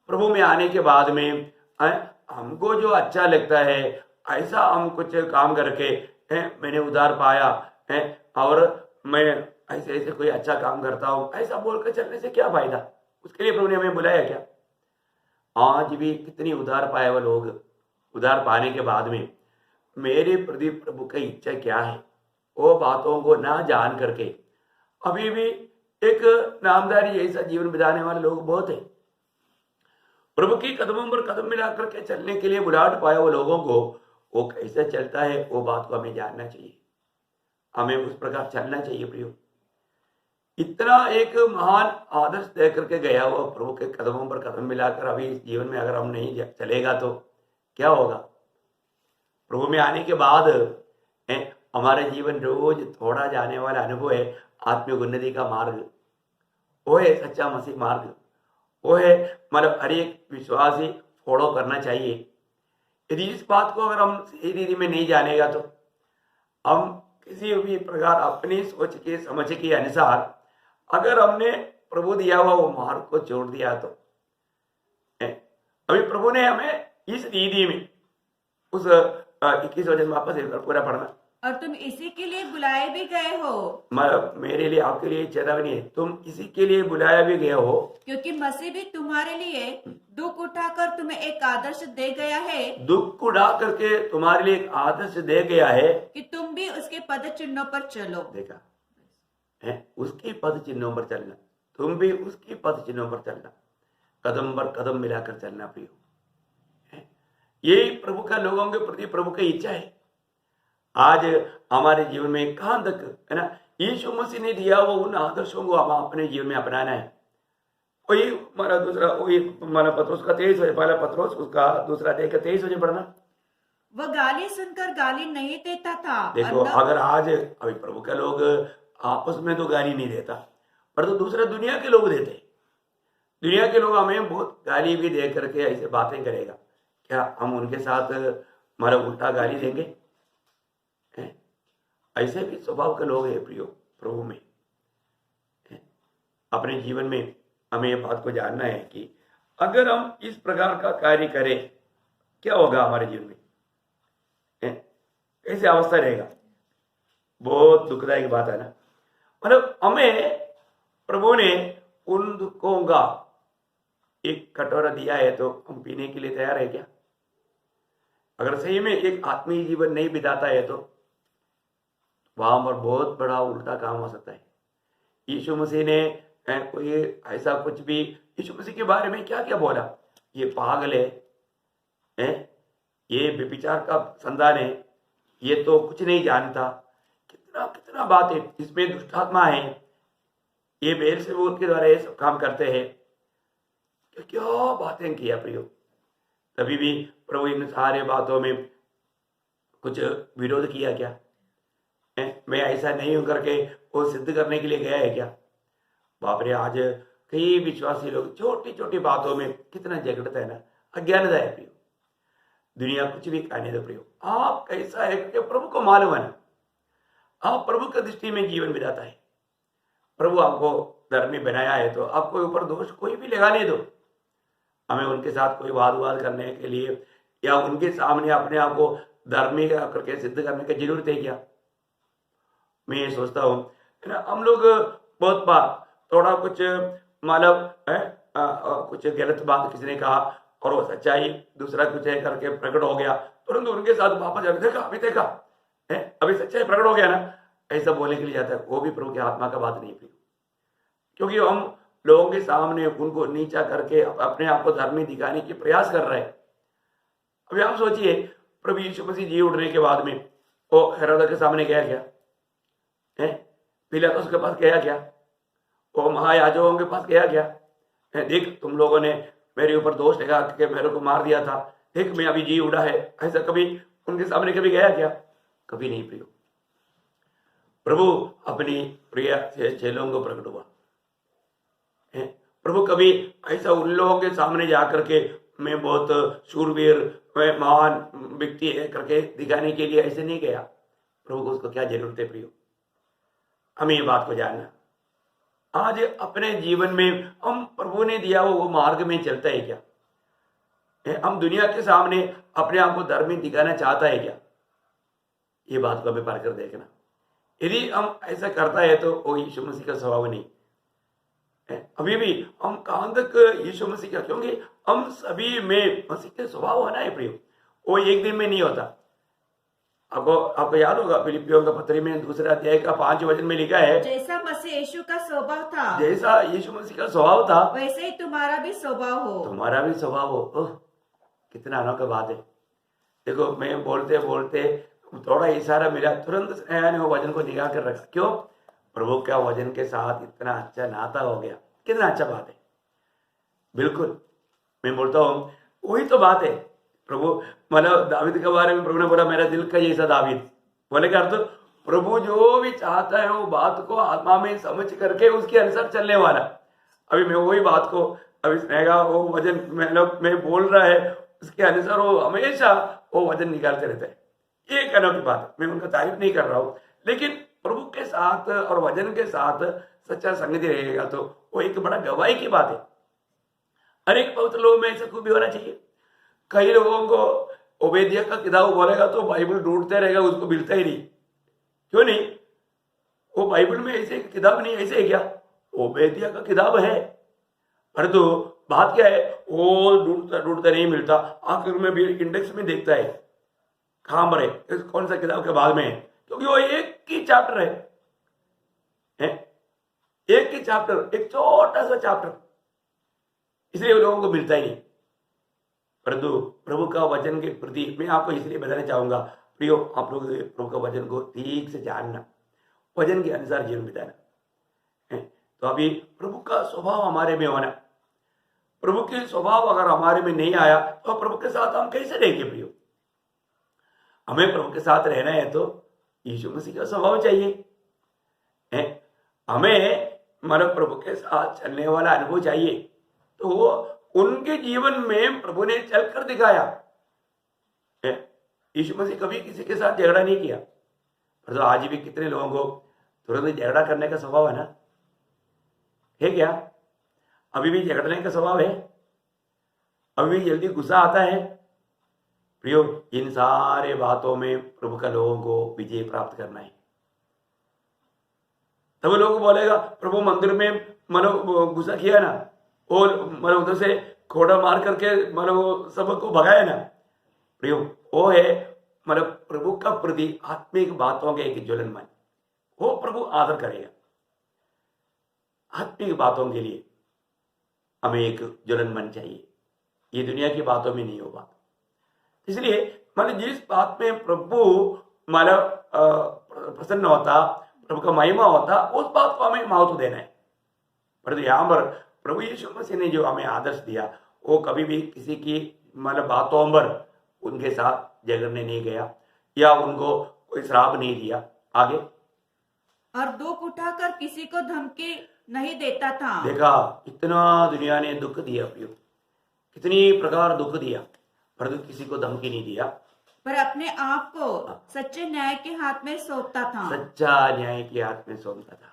प्रभु में आने के बाद में हमको जो अच्छा लगता है ऐसा हम कुछ काम करके मैंने उधार पाया है और मैं ऐसे ऐसे कोई अच्छा काम करता हूँ ऐसा बोलकर चलने से क्या फायदा। उसके लिए प्रभु ने हमें बुलाया क्या। आज भी कितनी उधार पाए हुए लोग उधार पाने के बाद में मेरे प्रति प्रभु की इच्छा क्या है वो बातों को ना जान करके अभी भी एक नामदारी ऐसा जीवन बिताने वाले लोग बहुत हैं। प्रभु की कदमों पर कदम मिला करके चलने के लिए बुलाहट पाए हुए लोगों को वो कैसे चलता है वो बात को हमें जानना चाहिए, हमें उस प्रकार चलना चाहिए प्रियो। इतना एक महान आदर्श दे करके गया हुआ प्रभु के कदमों पर कदम मिलाकर अभी इस जीवन में अगर हम नहीं चलेगा तो क्या होगा। प्रभु में आने के बाद हमारे जीवन रोज थोड़ा जाने वाला अनुभव है आत्मिक उन्नति का मार्ग, वो है सच्चा मसीह मार्ग, वो है मतलब हर एक विश्वासी फॉलो करना चाहिए। यदि इस बात को अगर हम सही रीति में नहीं जानेगा तो हम किसी भी प्रकार अपनी सोच के समझ के अनुसार अगर हमने प्रभु दिया हुआ वो मार्ग को छोड़ दिया तो अभी प्रभु ने हमें इस रीति में उस 21 वचन वापस एक बार पूरा पढ़ना। और तुम इसी के लिए बुलाए भी गए हो। मेरे लिए आपके लिए चेतावनी है, तुम इसी के लिए बुलाया भी गए हो क्योंकि मसीह भी तुम्हारे लिए दुख उठाकर तुम्हें एक आदर्श दे गया है। दुख उठा करके तुम्हारे लिए एक आदर्श दे गया है कि तुम भी उसके पद चिन्हों पर चलो। देखा है, उसकी पद चिन्हों पर चलना, तुम भी उसकी पद चिन्हों पर चलना, कदम पर कदम मिलाकर चलना प्रियो। यही प्रभु का लोगों के प्रति प्रभु की इच्छा है। आज हमारे जीवन में कहां तक है ना यीशु मसीह ने दिया वो उन आदर्शों को हम अपने जीवन में अपनाना है। वही हमारा दूसरा वही हमारा पत्रोस का 23 पहला पत्रोस उसका दूसरा अध्याय का 23 वचन पढ़ना। वह गाली सुनकर गाली नहीं देता था। देखो अगर आज अभी प्रभु के लोग आपस में तो गाली नहीं देता पर तो दूसरा दुनिया के लोग देते। दुनिया के लोग हमें बहुत गाली भी दे करके ऐसे बातें करेगा, क्या हम उनके साथ हमारा उल्टा गाली देंगे। ऐसे भी स्वभाव के लोग हैं प्रियो प्रभु में। अपने जीवन में हमें यह बात को जानना है कि अगर हम इस प्रकार का कार्य करें क्या होगा हमारे जीवन में, कैसे अवस्था रहेगा। बहुत दुखदायक बात है ना। मतलब हमें प्रभु ने उन दुखों का एक कटोरा दिया है तो हम पीने के लिए तैयार है क्या। अगर सही में एक आत्मीय जीवन नहीं बिताता है तो वहां पर बहुत बड़ा उल्टा काम हो सकता है। यीशु मसीह ने कोई ऐसा कुछ भी यीशु मसीह के बारे में क्या क्या बोला, ये पागल है, ये व्यभिचार का संतान है, ये तो कुछ नहीं जानता, कितना कितना बात है, इसमें दुष्टात्मा है, ये बेलज़ेबूल के द्वारा ये सब काम करते हैं, क्या बातें किया प्रियो। तभी भी प्रभु इन सारे बातों में कुछ विरोध किया क्या? मैं ऐसा नहीं हूं करके वो सिद्ध करने के लिए गया है क्या? बाप रे, आज कई विश्वासी लोग छोटी छोटी बातों में कितना झगड़ता है ना, अज्ञानता है प्रियो। दुनिया कुछ भी कहने दो प्रियो, आप कैसा है कि प्रभु को मालूम है ना। आप प्रभु की दृष्टि में जीवन बिताता है। प्रभु आपको धर्मी बनाया है तो आपको ऊपर दोष कोई भी लगाने दो। हमें उनके साथ कोई वाद विवाद करने के लिए या उनके सामने अपने आप को धर्मी करके सिद्ध करने की जरूरत है क्या? मैं ये सोचता हूँ ना, हम लोग बहुत बार थोड़ा कुछ मतलब कुछ गलत बात किसी ने कहा और वो सच्चाई दूसरा कुछ है करके प्रकट हो गया, तुरंत उनके साथ वापस अभी देखा है, अभी सच्चाई प्रकट हो गया ना, ऐसा बोलने के लिए जाता है। वो भी प्रभु की आत्मा का बात नहीं, क्योंकि हम लोगों के सामने उनको नीचा करके अपने आप को धर्मी दिखाने की प्रयास कर रहे हैं। अभी आप सोचिए, प्रभु यीशु मसीह जी उठने के बाद में वो हेरोद के सामने गया क्या है? पिलातुस के पास गया क्या? वो महायाजकों के पास गया क्या? देख, तुम लोगों ने मेरे ऊपर दोष लगा के मेरे को मार दिया था, देख मैं अभी जी उड़ा है, ऐसा कभी उनके सामने कभी गया क्या? कभी नहीं प्रियो। प्रभु अपनी प्रिय चेलों को प्रकट हुआ। प्रभु कभी ऐसा उन लोगों के सामने जाकर के मैं बहुत शूरवीर, मैं महान व्यक्ति है करके दिखाने के लिए ऐसे नहीं गया। प्रभु को उसको क्या जरूरत है प्रियो? हमें ये बात को जानना। आज अपने जीवन में हम प्रभु ने दिया वो मार्ग में चलता है क्या? हम दुनिया के सामने अपने आप को धर्मी दिखाना चाहता है क्या? ये बात को हमें पार कर देखना। यदि हम ऐसा करता है तो वो यीशु मसीह का स्वभाव नहीं। अभी भी हम कहां तक यीशु मसीह का, क्योंकि हम सभी में मसीह के स्वभाव होना है प्रियो। वो एक दिन में नहीं होता। आपको याद होगा फिलिपियों का पत्री में 2 अध्याय का 5 वचन में लिखा है, जैसा मसीह यीशु का स्वभाव था, जैसा यीशु मसीह का स्वभाव था वैसे ही तुम्हारा भी स्वभाव हो। तुम्हारा भी स्वभाव हो। कितना अनोखा बात है। देखो, मैं बोलते बोलते थोड़ा इशारा मिला, तुरंत स्नेहा ने वो वचन को निकाल कर रखा। क्यों? प्रभु का वचन के साथ इतना अच्छा नाता हो गया। कितना अच्छा बात है। बिल्कुल मैं बोलता हूँ वही तो बात है। प्रभु मतलब दावीद के बारे में प्रभु ने बोला, मेरा दिल का जैसा दावीद। बोले का अर्थ, प्रभु जो भी चाहता है वो बात को आत्मा में समझ करके उसके अनुसार चलने वाला। अभी मैं वही बात को अभी स्नेहा वो वजन मैं बोल रहा है, उसके अनुसार वो हमेशा वो वजन निकालते रहता है। ये एक अनोखी बात है। मैं उनका तारीफ नहीं कर रहा हूँ, लेकिन प्रभु के साथ और वजन के साथ सच्चा संगति रहेगा तो वो एक बड़ा गवाही की बात है। हर एक पवित्र लोगों में ऐसा खूबी होना चाहिए। कई लोगों को ओबेदिया का किताब बोलेगा तो बाइबल ढूंढते रहेगा, उसको मिलता ही नहीं। क्यों नहीं? वो बाइबल में ऐसे किताब नहीं, ऐसे है क्या? ओबेदिया का किताब है, पर तो बात क्या है, वो ढूंढता ढूंढता नहीं मिलता। आखिर में भी इंडेक्स में देखता है कहां पर है, कौन सा किताब के बाद में है, क्योंकि वो एक ही चैप्टर है, एक ही चैप्टर, एक छोटा सा चैप्टर, इसलिए लोगों को मिलता ही नहीं। परंतु प्रभु का वचन के प्रति मैं आपको इसलिए बताना चाहूंगा प्रियो, आप लोग प्रभु का वचन को ठीक से जानना, वचन के अनुसार जीवन बिताना। तो अभी प्रभु का स्वभाव हमारे में होना, प्रभु के स्वभाव अगर हमारे में नहीं आया तो प्रभु के साथ हम कैसे रहेंगे प्रियो? हमें प्रभु के साथ रहना है तो यीशु मसीह का स्वभाव चाहिए। हमें मतलब प्रभु के साथ चलने वाला अनुभव चाहिए, तो वो उनके जीवन में प्रभु ने चलकर दिखाया। यीशु मसीह कभी किसी के साथ झगड़ा नहीं किया, पर तो आज भी कितने लोगों को तुरंत झगड़ा करने का स्वभाव है ना, है क्या? अभी भी झगड़ने का स्वभाव है, अभी भी जल्दी गुस्सा आता है। प्रियो, इन सारे बातों में प्रभु का लोगों को विजय प्राप्त करना है। तब लोग बोलेगा प्रभु मंदिर में मनो गुस्सा किया ना, और मतलब उधर से खोड़ा मार करके मतलब सबको भगाया ना। प्रियो, वो है मतलब प्रभु का प्रति आत्मिक बातों के एक ज्वलन मन, वो प्रभु आदर करेगा। आत्मिक बातों के लिए हमें एक ज्वलन मन चाहिए, ये दुनिया की बातों में नहीं हो बात। इसलिए मतलब जिस बात में प्रभु मतलब प्रसन्न होता, प्रभु का महिमा होता, उस बात को हमें महत्व देना है। परंतु यहाँ पर प्रभु यीशु मसीह ने जो हमें आदर्श दिया, वो कभी भी किसी की मतलब बातों पर उनके साथ झगड़ने नहीं गया या उनको कोई श्राप नहीं दिया। आगे और दुख उठाकर किसी को धमकी नहीं देता था। देखा इतना दुनिया ने दुख दिया प्रियो, कितनी प्रकार दुख दिया, परंतु किसी को धमकी नहीं दिया, पर अपने आप को सच्चे न्याय के हाथ में सौंपता था। सच्चा न्याय के हाथ में सौंपता था।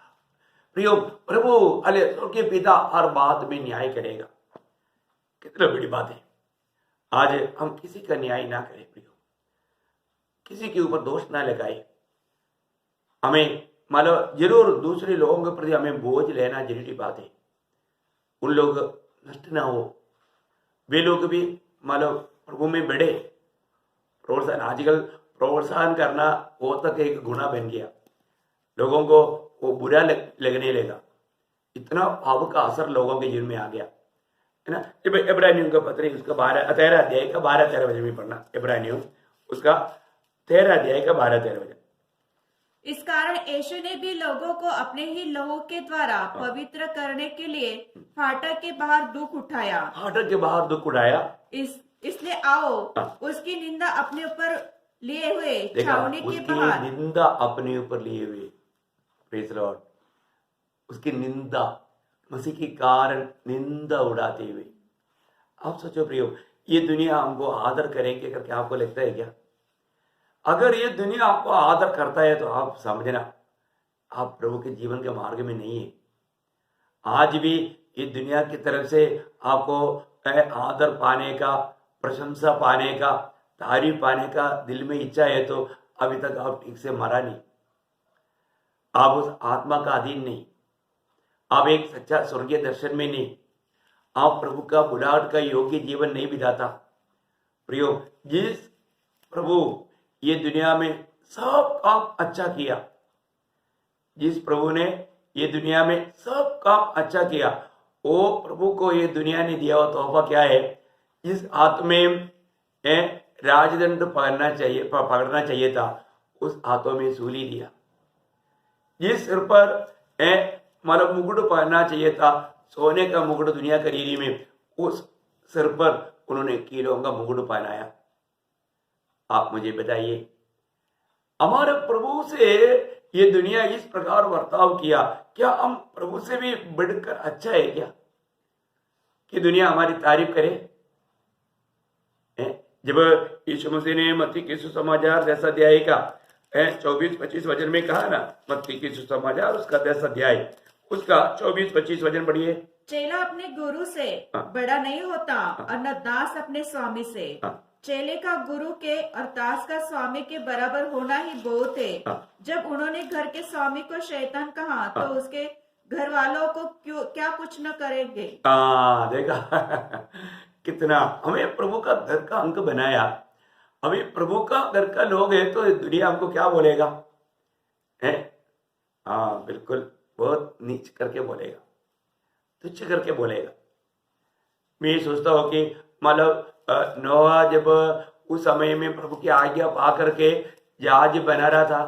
प्रियो प्रभु अले के पिता हर बात में न्याय करेगा। कितना बड़ी बात है। आज हम किसी का न्याय ना करें प्रियो, किसी के ऊपर दोष ना लगाए। हमें मतलब जरूर दूसरे लोगों के प्रति हमें बोझ लेना जरूरी बात है, उन लोग नष्ट ना हो, वे लोग भी मतलब प्रभु में बढ़े। प्रोत्साहन आजकल प्रोत्साहन करना वो तक एक गुना बन गया, लोगों को वो बुरा लगने लगा, इतना पाप का असर लोगों के जीवन में आ गया है ना। जब इब्रानियों का पत्र उसका 13 अध्याय का 12-13 वचन में पढ़ना, इब्रानियों उसका 13 अध्याय का 12-13 वचन। इस कारण यीशु ने भी लोगों को अपने ही लहू के द्वारा पवित्र करने के लिए फाटक के बाहर दुख उठाया। फाटक के बाहर दुख उठाया, इसलिए आओ उसकी निंदा अपने ऊपर लिए हुए छावनी के बाहर। निंदा अपने ऊपर लिए हुए, प्रेज़ लॉर्ड, उसकी निंदा मसीह के कारण निंदा उड़ाते हुए। आप सोचो प्रियो, ये दुनिया हमको आदर करेंगे करके आपको लगता है क्या? अगर ये दुनिया आपको आदर करता है तो आप समझना आप प्रभु के जीवन के मार्ग में नहीं है। आज भी ये दुनिया की तरफ से आपको आदर पाने का, प्रशंसा पाने का, तारीफ पाने का दिल में इच्छा है तो अभी तक आप ठीक से मरा नहीं, आप उस आत्मा का अधीन नहीं, आप एक सच्चा स्वर्गीय दर्शन में नहीं, आप प्रभु का बुलाहट का योग्य जीवन नहीं बिताता। प्रियो, जिस प्रभु ये दुनिया में सब काम अच्छा किया, जिस प्रभु ने ये दुनिया में सब काम अच्छा किया, वो प्रभु को ये दुनिया ने दिया हुआ तोहफा क्या है? जिस हाथ में राजदंड पकड़ना चाहिए था, उस हाथों में सूली दिया। जिस सिर पर मतलब मुकुट पहनना चाहिए था, सोने का मुकुट दुनिया करीरी में, उस सिर पर उन्होंने कीलों का मुकुट पहनाया। आप मुझे बताइए, हमारे प्रभु से ये दुनिया इस प्रकार बर्ताव किया, क्या हम प्रभु से भी बढ़कर अच्छा है क्या कि दुनिया हमारी तारीफ करे? जब यीशु मसीह ने मत्ती के सुसमाचार 10 अध्याय का 24-25 वचन में कहा ना, मत्ती के सुसमाचार उसका 10 अध्याय उसका 24-25 वचन पढ़िए। चेला अपने गुरु से बड़ा नहीं होता और न दास अपने स्वामी से। चेले का गुरु के और दास का स्वामी के बराबर होना ही बहुत है। जब उन्होंने घर के स्वामी को शैतान कहा तो उसके घर वालों को क्या कुछ न करेंगे। देखा कितना हमें प्रभु का घर का अंक बनाया। अभी प्रभु का घर का लोग है तो दुनिया हमको क्या बोलेगा? बिल्कुल बहुत नीच करके बोलेगा, तुच्छ करके बोलेगा। मैं ये सोचता हूँ कि मतलब नोआ जब उस समय में प्रभु की आज्ञा पा करके जहाज बना रहा था,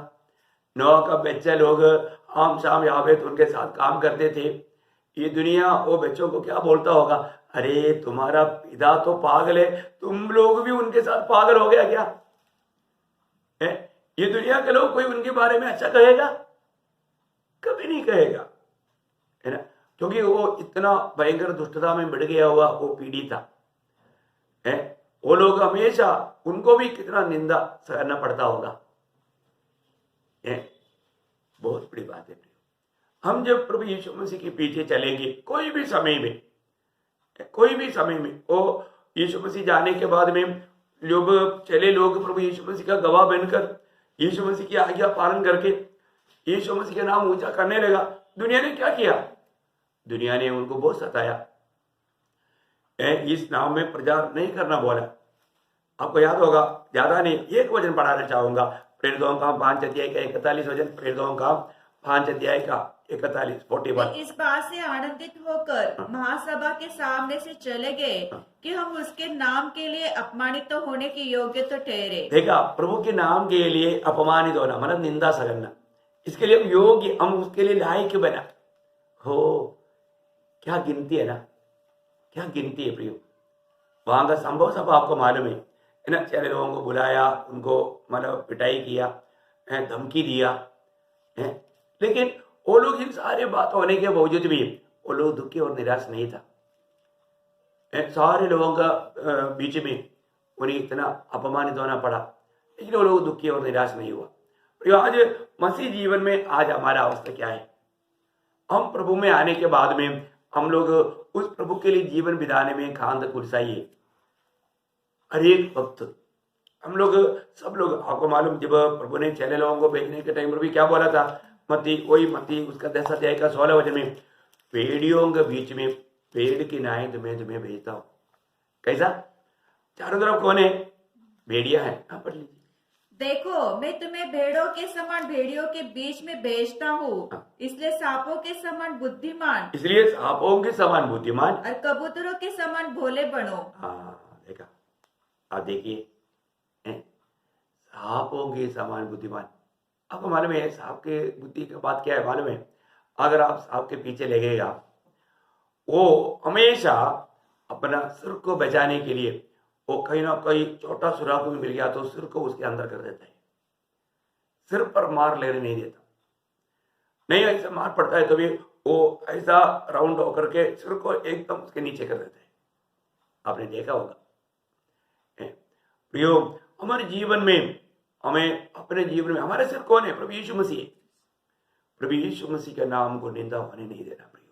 नोआ का बच्चा लोग आम शाम आवे तो उनके साथ काम करते थे। ये दुनिया वो बच्चों को क्या बोलता होगा? अरे तुम्हारा पिता तो पागल है, तुम लोग भी उनके साथ पागल हो गया क्या? ये दुनिया के लोग कोई उनके बारे में अच्छा कहेगा? कभी नहीं कहेगा, है ना, क्योंकि वो इतना भयंकर दुष्टता में बढ़ गया हुआ वो पीढ़ी था। वो लोग हमेशा उनको भी कितना निंदा सहना पड़ता होगा। बहुत बड़ी बात है। हम जब प्रभु यीशु मसीह के पीछे चलेंगे कोई भी समय में वो यीशु मसीह जाने के बाद में चले लोग प्रभु यीशु मसीह का गवाह बनकर यीशु मसीह की आज्ञा पालन करके यीशु मसीह का नाम ऊंचा करने लगा। दुनिया ने क्या किया? दुनिया ने उनको बहुत सताया, इस नाम में प्रचार नहीं करना बोला। आपको याद होगा, ज्यादा नहीं, एक वचन पढ़ाना चाहूंगा, प्रेरितों का 5 अध्याय का 41 वचन, प्रेरितों का 5 अध्याय का 41 इस बात से आनंदित होकर महासभा के सामने से चले गए कि हम उसके नाम के लिए अपमानित तो होने की योग्य तो ठहरे। देखा, प्रभु के नाम के लिए अपमानित होना मतलब निंदा सहना, इसके लिए हम योग्य, हम उसके लिए लायक बना हो। क्या गिनती है ना, क्या गिनती है प्रियो। वहां का संभव सब आपको मालूम है ना। चले लोगों को बुलाया, उनको मतलब पिटाई किया, धमकी दिया, है। लेकिन वो लोग इन सारे बात होने के बावजूद भी वो लोग दुखी और निराश नहीं था। सारे लोगों का बीच में उन्हें इतना अपमानित होना पड़ा, लेकिन वो लोग दुखी और निराश नहीं हुआ। तो आज मसीह जीवन में आज हमारा अवस्था क्या है? हम प्रभु में आने के बाद में हम लोग उस प्रभु के लिए जीवन बिताने में खांद कुर्साई है। हर एक वक्त हम लोग सब लोग, आपको मालूम, जब प्रभु ने चेले लोगों को भेजने के टाइम पर भी क्या बोला था? मत्ती उसका 10 अध्याय का 16 वचन में, भेड़ियों के बीच में पेड़ की नाई तुम्हें भेजता हूं। कैसा? चारों तरफ कौन है? भेड़िया है। पढ़ लीजिए। देखो, मैं तुम्हें भेड़ों के समान भेड़ियों के बीच में भेजता हूँ, इसलिए सांपों के समान बुद्धिमान और कबूतरों के समान भोले बनो। हाँ, देखा, आप देखिए, सांपों के समान बुद्धिमान। आपको मालूम है सांप के बुद्धि की बात क्या है मालूम है? अगर आप सांप के पीछे लगेगा, वो हमेशा अपना सिर को बचाने के लिए वो कहीं ना कहीं छोटा सुराख भी मिल गया तो सिर को उसके अंदर कर देता है। सिर पर मार लेने नहीं देता। नहीं, ऐसा मार पड़ता है तो भी वो ऐसा राउंड होकर के सिर को एकदम उसके नीचे कर देता है। आपने देखा होगा। प्रियो, हमारे जीवन में अपने जीवन में हमारे सिर कौन है? प्रभु यीशु मसीह। प्रभु यीशु मसीह के नाम को निंदा होने नहीं देना प्रियो।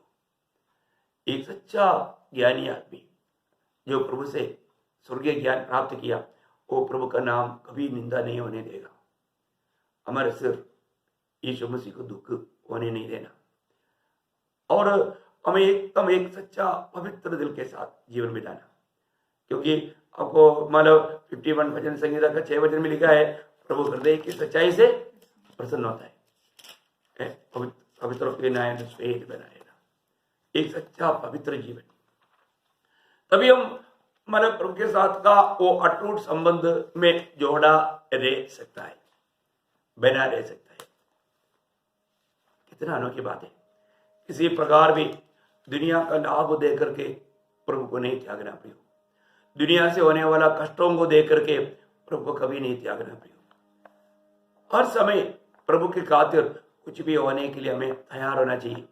एक सच्चा ज्ञानी आदमी जो प्रभु से स्वर्गीय ज्ञान प्राप्त किया, वो प्रभु का नाम कभी निंदा नहीं होने देगा। हमारे सिर यीशु मसीह को दुख होने नहीं देना, और हमें एकदम एक सच्चा पवित्र दिल के साथ जीवन बिताना। क्योंकि आपको मतलब 51 भजन संगीता का 6 वचन में लिखा है, प्रभु हृदय की सच्चाई से प्रसन्न होता है, पवित्र के न्याय श्वेत बनाएगा। एक सच्चा पवित्र जीवन, तभी हम मतलब प्रभु के साथ का वो अटूट संबंध में जोड़ा रह सकता है, बना रह सकता है। कितना अनोखी बात है। किसी प्रकार भी दुनिया का लाभ दे करके प्रभु को नहीं त्यागना प्रियो। दुनिया से होने वाला कष्टों को देख करके प्रभु को कभी नहीं त्यागना प्रियो। हर समय प्रभु के खातिर कुछ भी होने के लिए हमें तैयार होना चाहिए।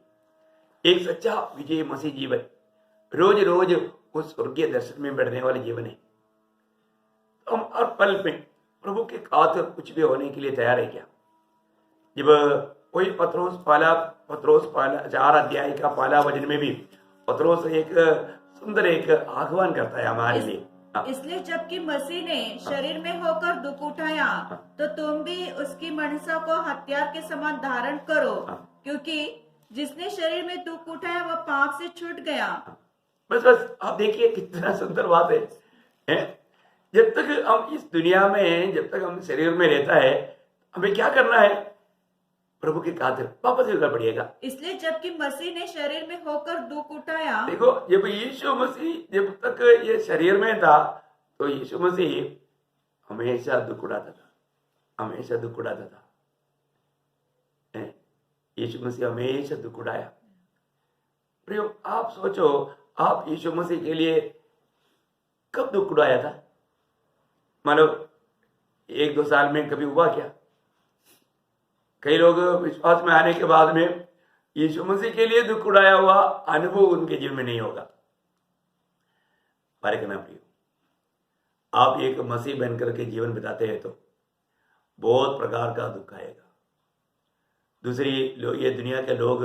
एक सच्चा विजय मसीह जीवन रोज रोज उस स्वर्गीय दर्शन में बढ़ने वाले जीवन है। हम हर पल में प्रभु के खातिर कुछ भी होने के लिए तैयार है क्या? जब कोई पत्रोस 4 अध्याय का 1 वचन में भी पत्रोस एक सुंदर एक आह्वान करता है हमारे लिए। इसलिए जबकि मसीह ने शरीर में होकर दुख उठाया, तो तुम भी उसकी मनसा को हथियार के समान धारण करो, क्योंकि जिसने शरीर में दुख उठाया वह पाप से छूट गया। बस आप देखिए कितना सुंदर बात है। जब तक हम इस दुनिया में, जब तक हम शरीर में रहता है, हमें क्या करना है? प्रभु के खातिर वापस करना पड़ेगा। इसलिए जबकि मसीह ने शरीर में होकर दुख उठाया, देखो, जब यीशु मसीह जब तक ये शरीर में था तो यीशु मसीह हमेशा दुख उठाता था, हमेशा दुख उठाता था। यीशु मसीह हमेशा दुख उठाया। प्रियो, आप सोचो, आप यीशु मसीह के लिए कब दुख उठाया था? मतलब 1-2 साल में कभी हुआ क्या? कई लोग विश्वास में आने के बाद में यीशु मसीह के लिए दुख उठाया हुआ अनुभव उनके जीवन में नहीं होगा। पारे करना प्रियो, आप एक मसीह बनकर के जीवन बिताते हैं तो बहुत प्रकार का दुख आएगा। ये दुनिया के लोग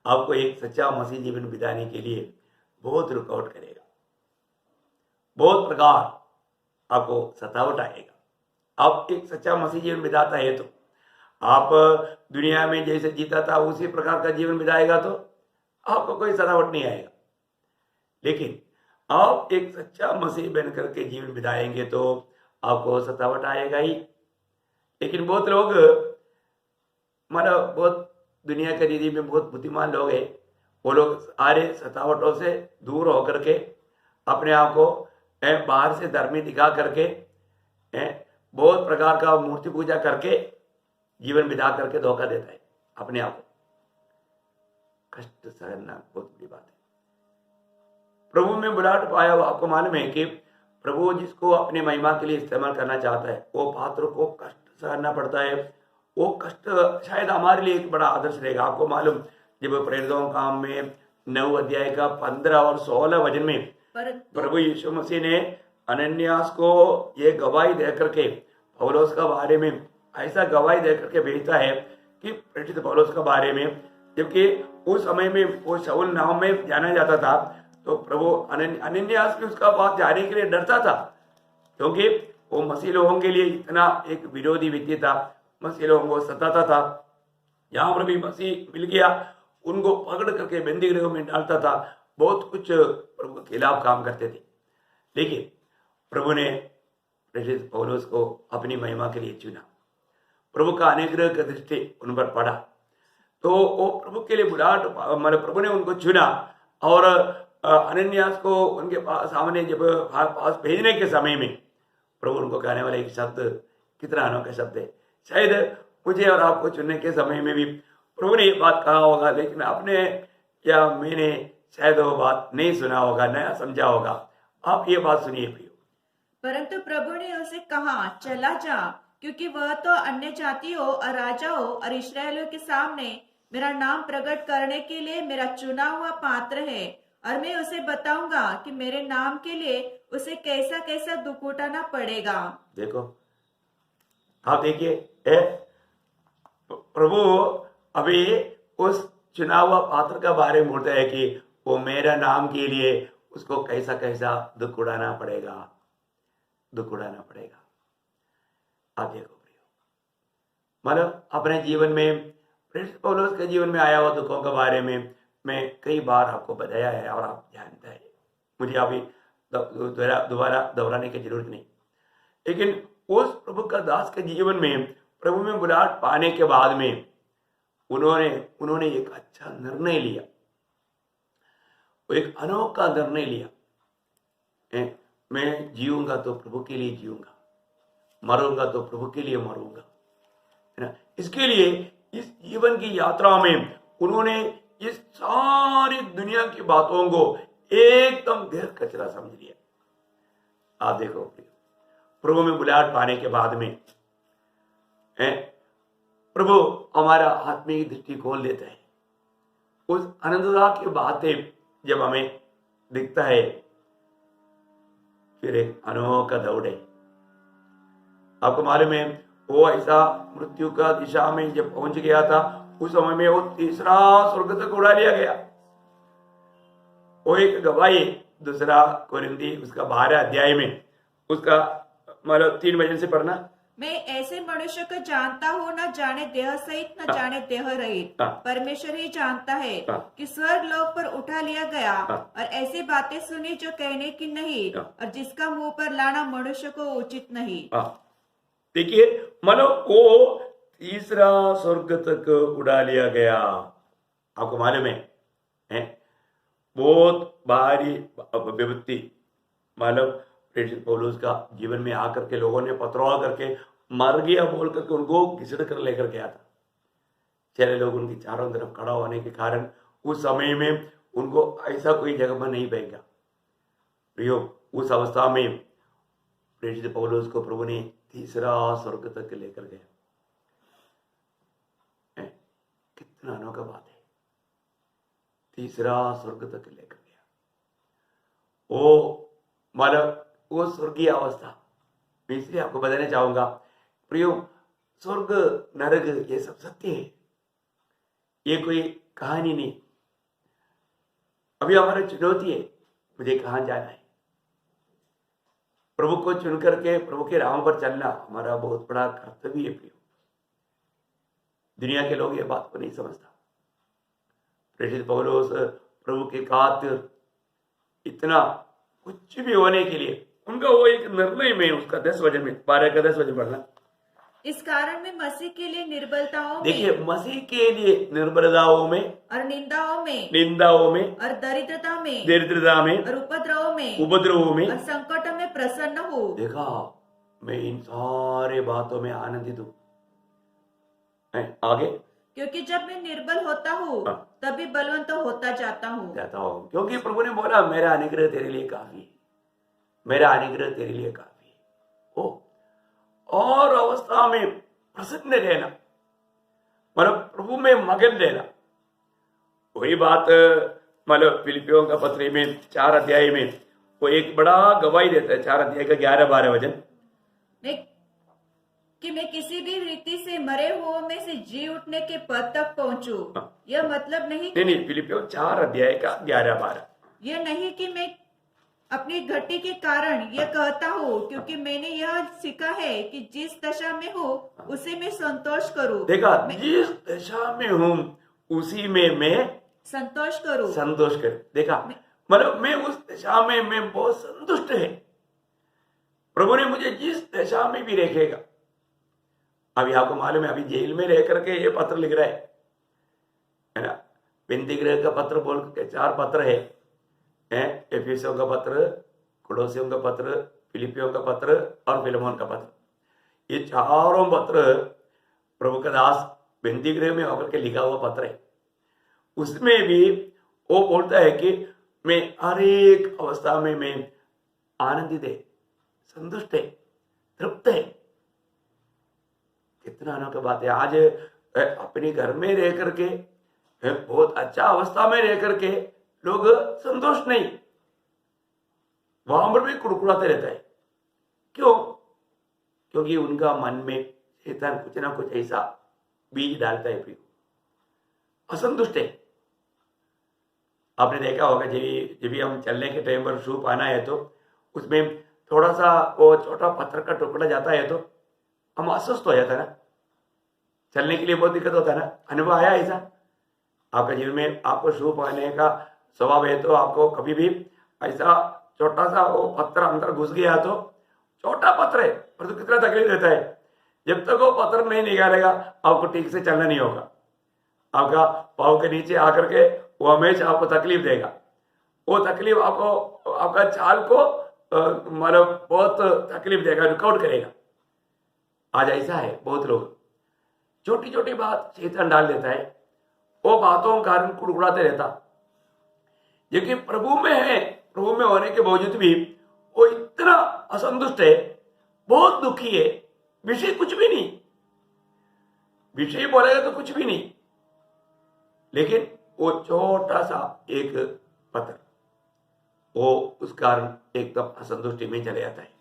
आपको एक सच्चा मसीह जीवन बिताने के लिए बहुत रुकावट करेगा, बहुत प्रकार आपको सतावट आएगा। आप एक सच्चा मसीह जीवन बिताता है तो आप दुनिया में जैसे जीता था उसी प्रकार का जीवन बिताएगा तो आपको कोई सतावट नहीं आएगा। लेकिन आप एक सच्चा मसीह बनकर के जीवन बिताएंगे तो आपको सतावट आएगा ही। लेकिन बहुत लोग मतलब बहुत दुनिया के रीति में बहुत बुद्धिमान लोग हैं, वो लोग सारे सतावटों से दूर होकर के अपने आप को बाहर से धर्मी दिखा करके बहुत प्रकार का मूर्ति पूजा करके जीवन बिता करके धोखा देता है अपने आप को। कष्ट सहना बहुत बड़ी बात है। प्रभु में बुलाहट पाया हुआ। आपको मालूम है कि प्रभु जिसको अपनी महिमा के लिए इस्तेमाल करना चाहता है, वो पात्र को कष्ट सहना पड़ता है। वो कष्ट शायद हमारे लिए एक बड़ा आदर्श रहेगा। आपको मालूम, जब प्रेरितों का काम में 9 अध्याय का 15 और 16 वचन में प्रभु यीशु मसीह ने अनन्यास को ये गवाही देकर के पौलुस का बारे में ऐसा गवाही देकर के भेजता है कि प्रेरित पौलुस का बारे में, जबकि उस समय में वो शाऊल नाम में जाना जाता था, तो प्रभु अनन्यास भी उसका बात जाने के लिए डरता था, क्योंकि वो मसीह लोगों के लिए इतना एक विरोधी व्यक्ति था, मसीह लोगों को सताता था। जहां पर भी मसीह मिल गया उनको पकड़ करके बंदी गृह में डालता था, बहुत कुछ प्रभु के खिलाफ काम करते थे। लेकिन प्रभु ने प्रेरित पौलुस को अपनी महिमा के लिए चुना। प्रभु का अनुग्रह का दृष्टि उन पर पड़ा, तो वो प्रभु के लिए बुलाहट, मतलब प्रभु ने उनको चुना। और अनन्यास को उनके सामने जब पास भेजने के समय में प्रभु उनको कहने वाला एक शब्द, कितना अनोखा शब्द है। शायद मुझे और आपको चुनने के समय में भी प्रभु ने ये बात कहा होगा, लेकिन आपने या मैंने शायद वो बात नहीं सुना होगा, नया समझा होगा। आप ये बात सुनिए प्रियो। परंतु प्रभु ने उसे कहा, चला जा, क्योंकि वह तो अन्य जातियों और राजाओं और इस्राएलियों के सामने मेरा नाम प्रकट करने के लिए मेरा चुना हुआ पात्र है, और मैं उसे बताऊंगा कि मेरे नाम के लिए उसे कैसा कैसा दुख उठाना पड़ेगा। देखो, आप देखिए, प्रभु अभी उस चुना हुआ पात्र का बारे में बोलता है कि वो मेरा नाम के लिए उसको कैसा कैसा दुख उड़ाना पड़ेगा, दुख उड़ाना पड़ेगा। आप देखो प्रियो, मतलब अपने जीवन में प्रेरित पौलुस के जीवन में आया हुआ दुखों के बारे में मैं कई बार आपको बताया है और आप जानते हैं, मुझे अभी दोबारा दोहराने की जरूरत नहीं। लेकिन उस प्रभु का दास के जीवन में प्रभु में बुलाहट पाने के बाद में उन्होंने एक अच्छा निर्णय लिया, एक अनोखा निर्णय लिया। मैं जीऊंगा तो प्रभु के लिए जीऊंगा, मरूंगा तो प्रभु के लिए मरूंगा, है ना। इसके लिए इस जीवन की यात्रा में उन्होंने इस सारी दुनिया की बातों को एकदम गैर कचरा समझ लिया। आप देखो प्रभु में बुलाहट पाने के बाद में प्रभु हमारा आत्मिक दृष्टि खोल देता है। उस आनंदता की बातें जब हमें दिखता है, फिर एक अनोखा दौड़ है। आपको मालूम है, वो ऐसा मृत्यु का दिशा में जब पहुंच गया था, उस समय में वो तीसरा स्वर्ग तक उड़ा लिया गया। वो एक गवाही, दूसरा कोरिन्थी उसका 12 अध्याय में उसका मतलब 3 वचन से पढ़ना। मैं ऐसे मनुष्य को जानता हूँ, न जाने देह सहित न जाने देह रहित, परमेश्वर ही जानता है कि स्वर्ग लोक पर उठा लिया गया, और ऐसी बातें सुनी जो कहने की नहीं, और जिसका मुंह पर लाना मनुष्य को उचित नहीं। देखिए, मतलब वो तीसरा स्वर्ग तक उड़ा लिया गया। आपको मालूम है बहुत भारी विपत्ति, मतलब प्रेरित पौलुस का जीवन में आकर के लोगों ने पथराव करके मर गया बोल करके उनको घिसड़ कर लेकर गया था। चले लोग उनकी चारों तरफ खड़ा होने के कारण उस समय में उनको ऐसा कोई जगह में नहीं बैठ गया। प्रियो, उस अवस्था में प्रेरित पौलुस को प्रभु ने तीसरा स्वर्ग तक लेकर गया। कितना अनोखा बात है, तीसरा स्वर्ग तक लेकर गया। वो मतलब वो स्वर्गीय अवस्था मैं इसलिए आपको बताना चाहूंगा प्रियो, स्वर्ग नरक ये सब सत्य है, ये कोई कहानी नहीं। अभी हमारी चुनौती है, मुझे कहां जाना है। प्रभु को चुन करके प्रभु के राह पर चलना हमारा बहुत बड़ा कर्तव्य है प्रियो। दुनिया के लोग ये बात को नहीं समझता। प्रेरित पौलुस प्रभु के खातिर इतना कुछ भी होने के लिए उनका वो एक निर्णय में, उसका 10 वचन में 12 का 10 वचन पढ़ना। इस कारण में मसीह के लिए निर्बलताओं देखिए, मसीह के लिए निर्बलताओं में और निंदाओं में और दरिद्रता में और उपद्रवों में और संकटों में प्रसन्न हो। देखा, मैं इन सारे बातों में आनंदित हूं। आगे क्योंकि जब मैं निर्बल होता हूँ तभी बलवंत होता जाता हूँ। क्योंकि प्रभु ने बोला मेरा अनुग्रह तेरे लिए काफी है, मेरा अनुग्रह तेरे लिए काफी है। ओ और अवस्था में प्रसन्न रहना, मतलब प्रभु में मगन रहना। वही बात मतलब फिलिपियों का पत्र में 4 अध्याय में वो एक बड़ा गवाही देता है, 4 अध्याय का 11-12 वचन मैं किसी भी रीति से मरे हुओं में से जी उठने के पद तक पहुंचूं। यह मतलब नहीं फिलिपियों 4 अध्याय का 11-12। यह नहीं कि मैं अपनी घटी के कारण यह कहता हूँ, क्योंकि मैंने यह सीखा है कि जिस दशा में हूँ उसी में संतोष करूँ। देखा, जिस दशा में हूँ उसी में मैं संतोष करूँ, संतोष कर। देखा, मतलब मैं उस दशा में मैं बहुत संतुष्ट है। प्रभु ने मुझे जिस दशा में भी रखेगा। अभी आपको मालूम है, अभी जेल में रह करके ये पत्र लिख रहा है ना। पेंतीगृह का पत्र बोल के 4 पत्र है, एफिसियों का पत्र, कुलोसियों का पत्र, फिलिपियों का पत्र और फिलेमोन का पत्र। ये चारों पत्र प्रभु का दास पेंतीगृह में होकर के लिखा हुआ पत्र है। उसमें भी वो बोलता है कि मैं हर एक अवस्था में मैं आनंदित है, संतुष्ट है, तृप्त है। कितना अनोखी बात है। आज अपने घर में रह करके बहुत अच्छा अवस्था में रह करके लोग संतोष नहीं, वहां पर भी कुड़कुड़ाते रहता है। क्यों? क्योंकि उनका मन में शैतान कुछ ना कुछ ऐसा बीज डालता है, असंतुष्ट है। आपने देखा होगा जब भी हम चलने के टाइम पर शू पहना है तो उसमें थोड़ा सा वो छोटा पत्थर का टुकड़ा जाता है तो हम अस्वस्थ हो जाता है ना, चलने के लिए बहुत दिक्कत होता है ना। अनुभव आया ऐसा आपका जीवन में? आपको शू पहनने का स्वभाव है तो आपको कभी भी ऐसा छोटा सा वो पत्थर अंदर घुस गया तो, छोटा पत्थर है पर तो कितना तकलीफ देता है। जब तक वो पत्थर नहीं निकालेगा आपको ठीक से चलना नहीं होगा। आपका पाँव के नीचे आकर के वो हमेशा आपको तकलीफ देगा। वो तकलीफ आपको आपका चाल को मतलब बहुत तकलीफ देगा, रुकावट करेगा। आज ऐसा है, बहुत लोग छोटी छोटी बात शैतान डाल देता है, वो बातों के कारण कुड़कुड़ाते रहता। लेकिन प्रभु में है, प्रभु में होने के बावजूद भी वो इतना असंतुष्ट है, बहुत दुखी है। विषय कुछ भी नहीं, विषय बोलेगा तो कुछ भी नहीं, लेकिन वो छोटा सा एक पत्थर वो उस कारण एकदम असंतुष्टि में चले जाता है।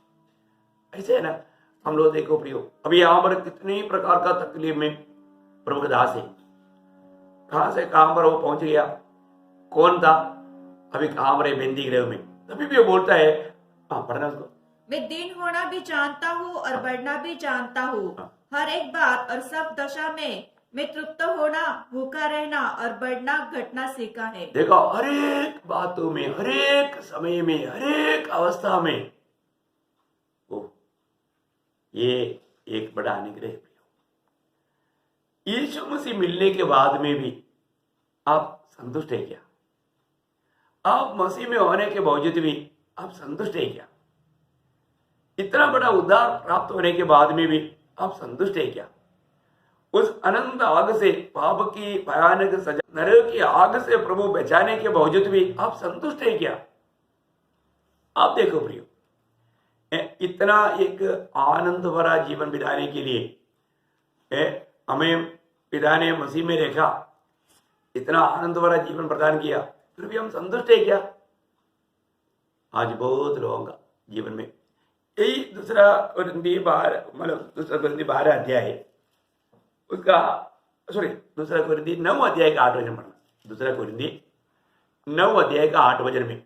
ऐसे है ना, हम लोग देखो प्रियो, अभी यहां पर कितनी प्रकार का तकलीफ में प्रभु का दास है। कहां से कहां पर वो पहुंच गया, कौन था, अभी कहां पर पेंतीगृह में, तभी भी वो बोलता है, हाँ पढ़ना उसको। मैं दीन होना भी जानता हूँ और बढ़ना भी जानता हूँ। हर एक बात और सब दशा में मैं तृप्त होना, भूखा रहना और बढ़ना घटना सीखा है। देखो, हर एक बातों में, हर एक समय में, हर एक अवस्था में ये एक बड़ा अनुग्रह है। यीशु मसीह मिलने के बाद में भी आप संतुष्ट है क्या? आप मसीह में होने के बावजूद भी आप संतुष्ट है क्या? इतना बड़ा उद्धार प्राप्त होने के बाद में भी आप संतुष्ट है क्या? उस अनंत आग से, पाप की भयानक सजा, नरक की आग से प्रभु बचाने के बावजूद भी आप संतुष्ट है क्या? आप देखो प्रियो, इतना एक आनंद भरा जीवन बिताने के लिए हमें पिता ने मसीह में रखा, इतना आनंद भरा जीवन प्रदान किया, फिर भी हम संतुष्ट है क्या? आज बहुत लोगों का जीवन में यही दूसरा कोरिन्थी 12 अध्याय है उसका, दूसरा कोरिन्थी 9 अध्याय का 8 वचन पढ़ना। दूसरा कोरिन्थी 9 अध्याय का 8 वचन में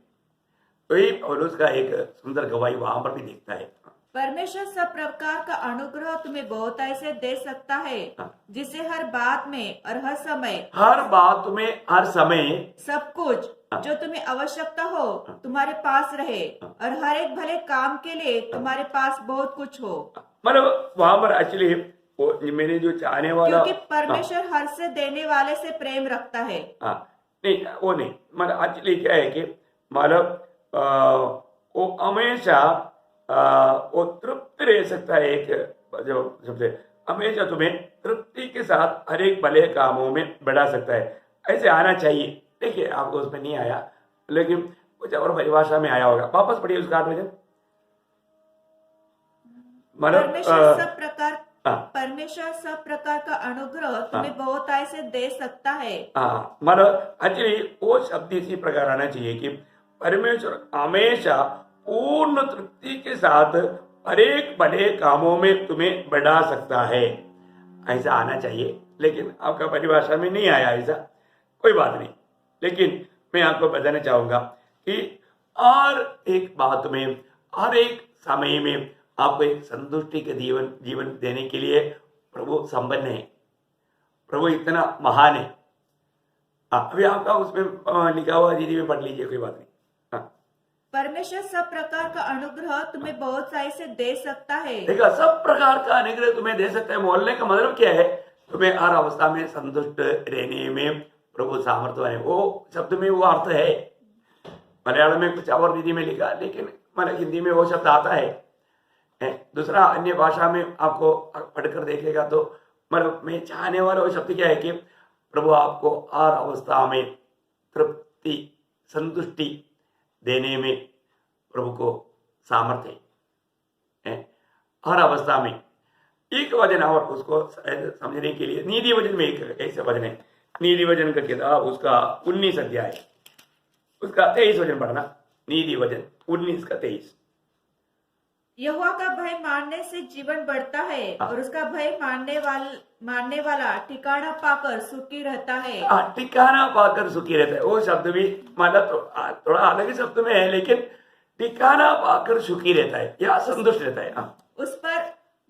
तो ये पौलुस का एक सुंदर गवाही वहां पर भी दिखता है। परमेश्वर सब प्रकार का अनुग्रह तुम्हें बहुत ऐसे दे सकता है जिसे हर बात में और हर समय सब कुछ जो तुम्हें आवश्यकता हो तुम्हारे पास रहे और हर एक भले काम के लिए तुम्हारे पास बहुत कुछ हो। मतलब वहां पर एक्चुअली मैंने जो चाहने वाला, क्योंकि परमेश्वर हर से देने वाले से प्रेम रखता है। नहीं वो नहीं, मतलब एक्चुअली क्या है कि मतलब वो हमेशा वो तृप्त रह सकता है। एक जो सबसे हमेशा तुम्हें तृप्ति के साथ हर एक भले कामों में बढ़ा सकता है। ऐसे आना चाहिए। देखिए आपको उसमें नहीं आया, लेकिन कुछ और परिभाषा में आया होगा। वापस पढ़िए उसका 8 वचन। परमेश्वर सब प्रकार हाँ। परमेश्वर सब प्रकार का अनुग्रह तुम्हें बहुत आय से दे सकता है। हाँ, मतलब एक्चुअली वो शब्द इसी प्रकार आना चाहिए कि परमेश्वर हमेशा पूर्ण तृप्ति के साथ हरेक बड़े कामों में तुम्हें बढ़ा सकता है, ऐसा आना चाहिए। लेकिन आपका परिभाषा में नहीं आया ऐसा, कोई बात नहीं। लेकिन मैं आपको बताना चाहूंगा कि हर एक बात में, हर एक समय में आपको एक संतुष्टि के जीवन देने के लिए प्रभु संपन्न है। प्रभु इतना महान है। अभी आपका उसमें लिखा हुआ दीदी में पढ़ लीजिए, कोई बात नहीं। परमेश्वर सब प्रकार का अनुग्रह तुम्हें बहुत आय से दे सकता है। देखा, सब प्रकार का अनुग्रह तुम्हें दे सकता है। बोलने का मतलब क्या है? तुम्हें हर अवस्था में संतुष्ट रहने में प्रभु सामर्थ्यवान है। वो शब्द में वो अर्थ है। मलयालम में कुछ और दीदी में लिखा, लेकिन मतलब हिंदी में वो शब्द आता है। दूसरा अन्य भाषा में आपको पढ़कर देखेगा तो मतलब मैं चाहने वाला वो शब्द क्या है कि प्रभु आपको हर अवस्था में तृप्ति, संतुष्टि देने में प्रभु को सामर्थ्य है। हर अवस्था में एक वचन और उसको समझने के लिए नीति वचन में एक ऐसे वचन है, नीति वचन का किताब उसका 19 अध्याय, उसका 23 वचन पढ़ना। नीति वचन 19 का 23। यहोवा का भय मानने से जीवन बढ़ता है और उसका भय मानने वाला ठिकाना पाकर सुखी रहता है। ठिकाना पाकर सुखी रहता है। वो शब्द भी मतलब थोड़ा अलग ही शब्द में है, लेकिन ठिकाना पाकर सुखी रहता है या संतुष्ट रहता है। उस पर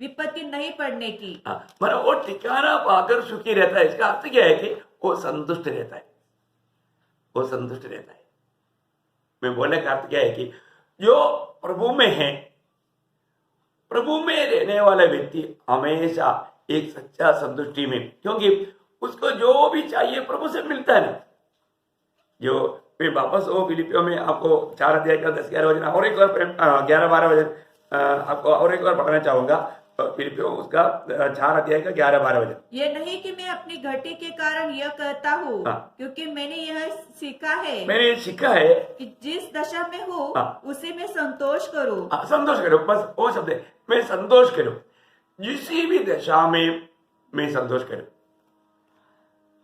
विपत्ति नहीं पड़ने की। मतलब वो ठिकाना पाकर सुखी रहता है। इसका अर्थ क्या है कि वो संतुष्ट रहता है, वो संतुष्ट रहता है। मैं बोलने का अर्थ क्या है कि जो प्रभु में है, प्रभु में रहने वाला व्यक्ति हमेशा एक सच्चा संतुष्टि में, क्योंकि उसको जो भी चाहिए प्रभु से मिलता है ना। जो फिर वापस वो फिलिपियों में आपको 4 अध्याय का 10-11 वचन और एक बार 11-12 वचन आपको और एक बार पढ़ना चाहूंगा। फिलिपियों उसका 4 अध्याय का 11-12 वचन। यह नहीं कि मैं अपनी घटी के कारण यह कहता हूँ, क्योंकि मैंने यह सीखा है कि जिस दशा में हूँ उसी में संतोष करूँ। संतोष करो, बस वो शब्द है, मैं संतोष करूँ। जिस भी दशा में मैं संतोष करूँ।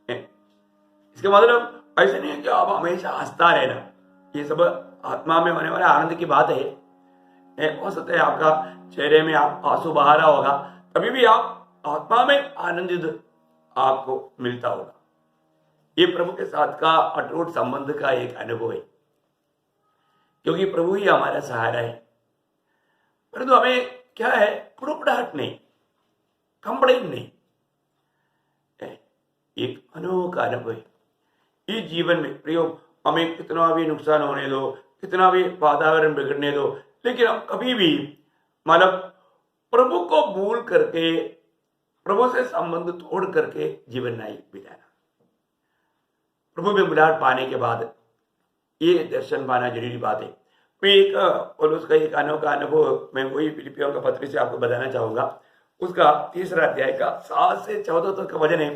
इसका मतलब ऐसा नहीं है कि आप हमेशा हंसता रहना। ये सब आत्मा में होने वाले आनंद की बात है। हो सकता है आपका चेहरे में आप आंसू बहा रहा होगा, तभी भी आप आत्मा में आनंदित आपको मिलता होगा। ये प्रभु के साथ का अटूट संबंध का एक अनुभव है, क्योंकि प्रभु ही हमारा सहारा है। परंतु हमें क्या है, कुड़कुड़ाहट नहीं, कंप्लेन नहीं, एक अनोखा अनुभव है। इस जीवन में प्रयोग हमें कितना भी नुकसान होने दो, कितना भी वातावरण बिगड़ने दो, लेकिन हम कभी भी मतलब प्रभु को भूल करके, प्रभु से संबंध तोड़ करके जीवन नहीं बिताना। प्रभु में बुलाहट पाने के बाद ये दर्शन पाना जरूरी बात है। मैं एक पौलुस का एक अनोखा अनुभव मैं वही फिलिपियों का पत्र से आपको बताना चाहूंगा। उसका 3 अध्याय का 7 से 14 तक का वचन है।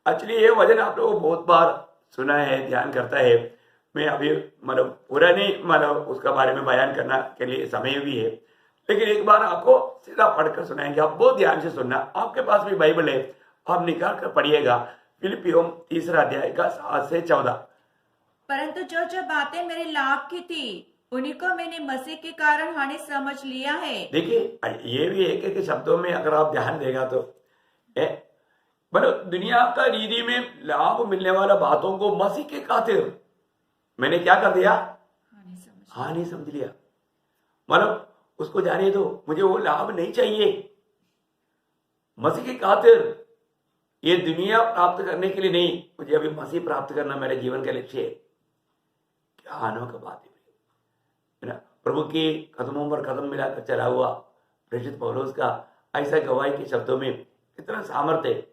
एक्चुअली ये वचन आप लोग बहुत बार सुना है, ध्यान करता है। मैं अभी मतलब पूरा नहीं मतलब उसका बारे में बयान करना के लिए समय भी है, लेकिन एक बार आपको सीधा पढ़कर सुनाएंगे। आप बहुत ध्यान से सुनना। आपके पास भी बाइबल है, आप निकाल कर पढ़िएगा। फिलिपियों 3 अध्याय का 7 से 14। परंतु जो जो बातें मेरे लाभ की थी उन्हीं को मैंने मसीह के कारण हानि समझ लिया है। देखिए ये भी एक एक शब्दों में अगर आप ध्यान देगा तो मतलब दुनिया का रीति में लाभ मिलने वाला बातों को मसीह के खातिर मैंने क्या कर दिया, हानि समझ लिया। मतलब उसको जाने दो, मुझे वो लाभ नहीं चाहिए। मसीह की खातिर ये दुनिया प्राप्त करने के लिए नहीं, मुझे अभी मसीह प्राप्त करना मेरे जीवन का लक्ष्य है। क्या अनोखा बात है ना। प्रभु के कदमों पर कदम मिलाकर चला हुआ प्रेषित पौलुस का ऐसा गवाही के शब्दों में कितना सामर्थ्य है।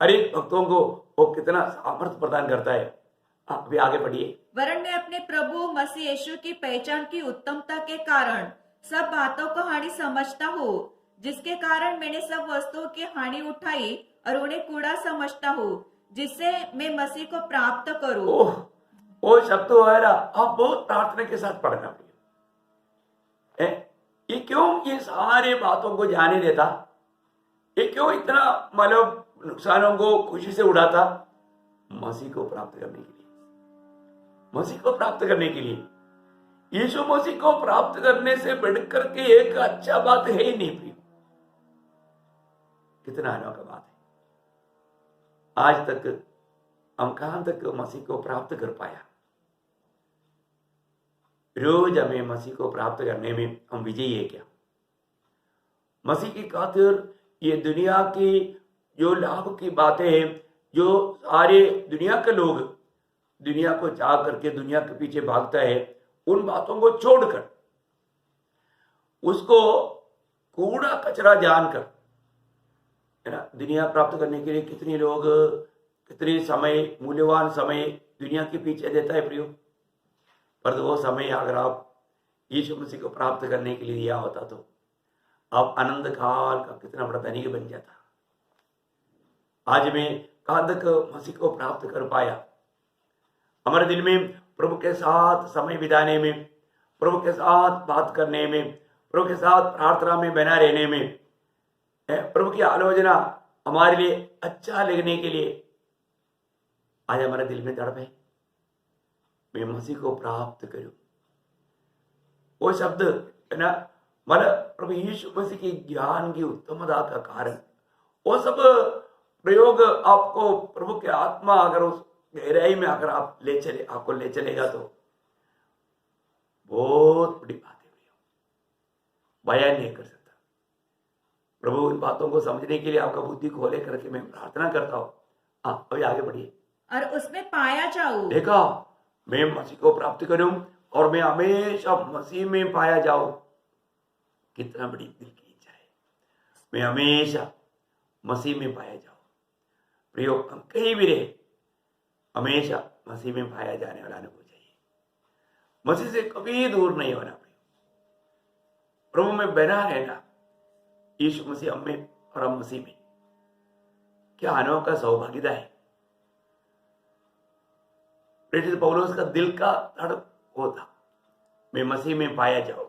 अरे भक्तों को वो कितना सामर्थ्य प्रदान करता है। अभी आगे पढ़िए। वरन मैं अपने प्रभु मसीह यीशु की पहचान की उत्तमता के कारण सब बातों को हानि समझता हूँ, जिसके कारण मैंने सब वस्तुओं की हानि उठाई और उन्हें कूड़ा समझता हूँ, जिससे मैं मसीह को प्राप्त करूं। ओह, वो शब्द है ना, आप बहुत प्रार्थना के साथ पढ़ना है। ये क्यों ये सारे बातों को जाने देता, ये क्यों इतना मतलब नुकसानों को खुशी से उड़ाता? मसीह को प्राप्त करने के लिए, मसीह को प्राप्त करने के लिए। यीशु मसीह को प्राप्त करने से बढ़कर के एक अच्छा बात है ही नहीं प्रिय। कितना अनोखा बात है। आज तक हम कहां तक मसीह को प्राप्त कर पाया? रोज हमें मसीह को प्राप्त करने में हम विजयी है क्या? मसीह की खातिर ये दुनिया की जो लाभ की बातें हैं, जो सारे दुनिया के लोग दुनिया को चाह करके दुनिया के पीछे भागता है, उन बातों को छोड़कर उसको कूड़ा कचरा जानकर, है ना, दुनिया प्राप्त करने के लिए कितने लोग कितने समय, मूल्यवान समय दुनिया के पीछे देता है प्रियो। पर वो समय अगर आप यीशु मसीह को प्राप्त करने के लिए दिया होता तो आप आनंद काल का कितना बड़ा धनिक बन जाता। आज मैं कहां तक मसीह को प्राप्त कर पाया? हमारे दिल में प्रभु के साथ समय बिताने में, प्रभु के साथ बात करने में, प्रभु के साथ प्रार्थना में बना रहने में, प्रभु की आलोचना हमारे लिए अच्छा लगने के लिए आज हमारे दिल में तड़प है, मैं मसीह को प्राप्त करूं। वो शब्द है ना, मतलब प्रभु यीशु मसीह की ज्ञान की उत्तमता का कारण, वो सब प्रयोग आपको प्रभु के आत्मा अगर उस गहराई में अगर आप आपको ले चलेगा तो बहुत बड़ी बात है, बयान नहीं कर सकता। प्रभु इन बातों को समझने के लिए आपका बुद्धि खोले करके मैं प्रार्थना करता हूँ। हाँ, अभी आगे बढ़िए। और उसमें पाया जाऊं। देखा, मैं मसीह को प्राप्त करूं और मैं हमेशा मसीह में पाया जाऊं। कितना बड़ी दिल की इच्छा है, मैं हमेशा मसीह में पाया जाऊं। प्रियो, हम कहीं भी रहे, हमेशा मसीह में पाया जाने वाला अनुभव चाहिए। मसीह से कभी दूर नहीं होना। प्रभु में बना रहना, यीशु मसीह हम में और हम मसीह में, क्या अनोखा सौभाग्यता है। प्रेरित पौलुस का दिल का तड़प होता, मैं मसीह में पाया जाऊं।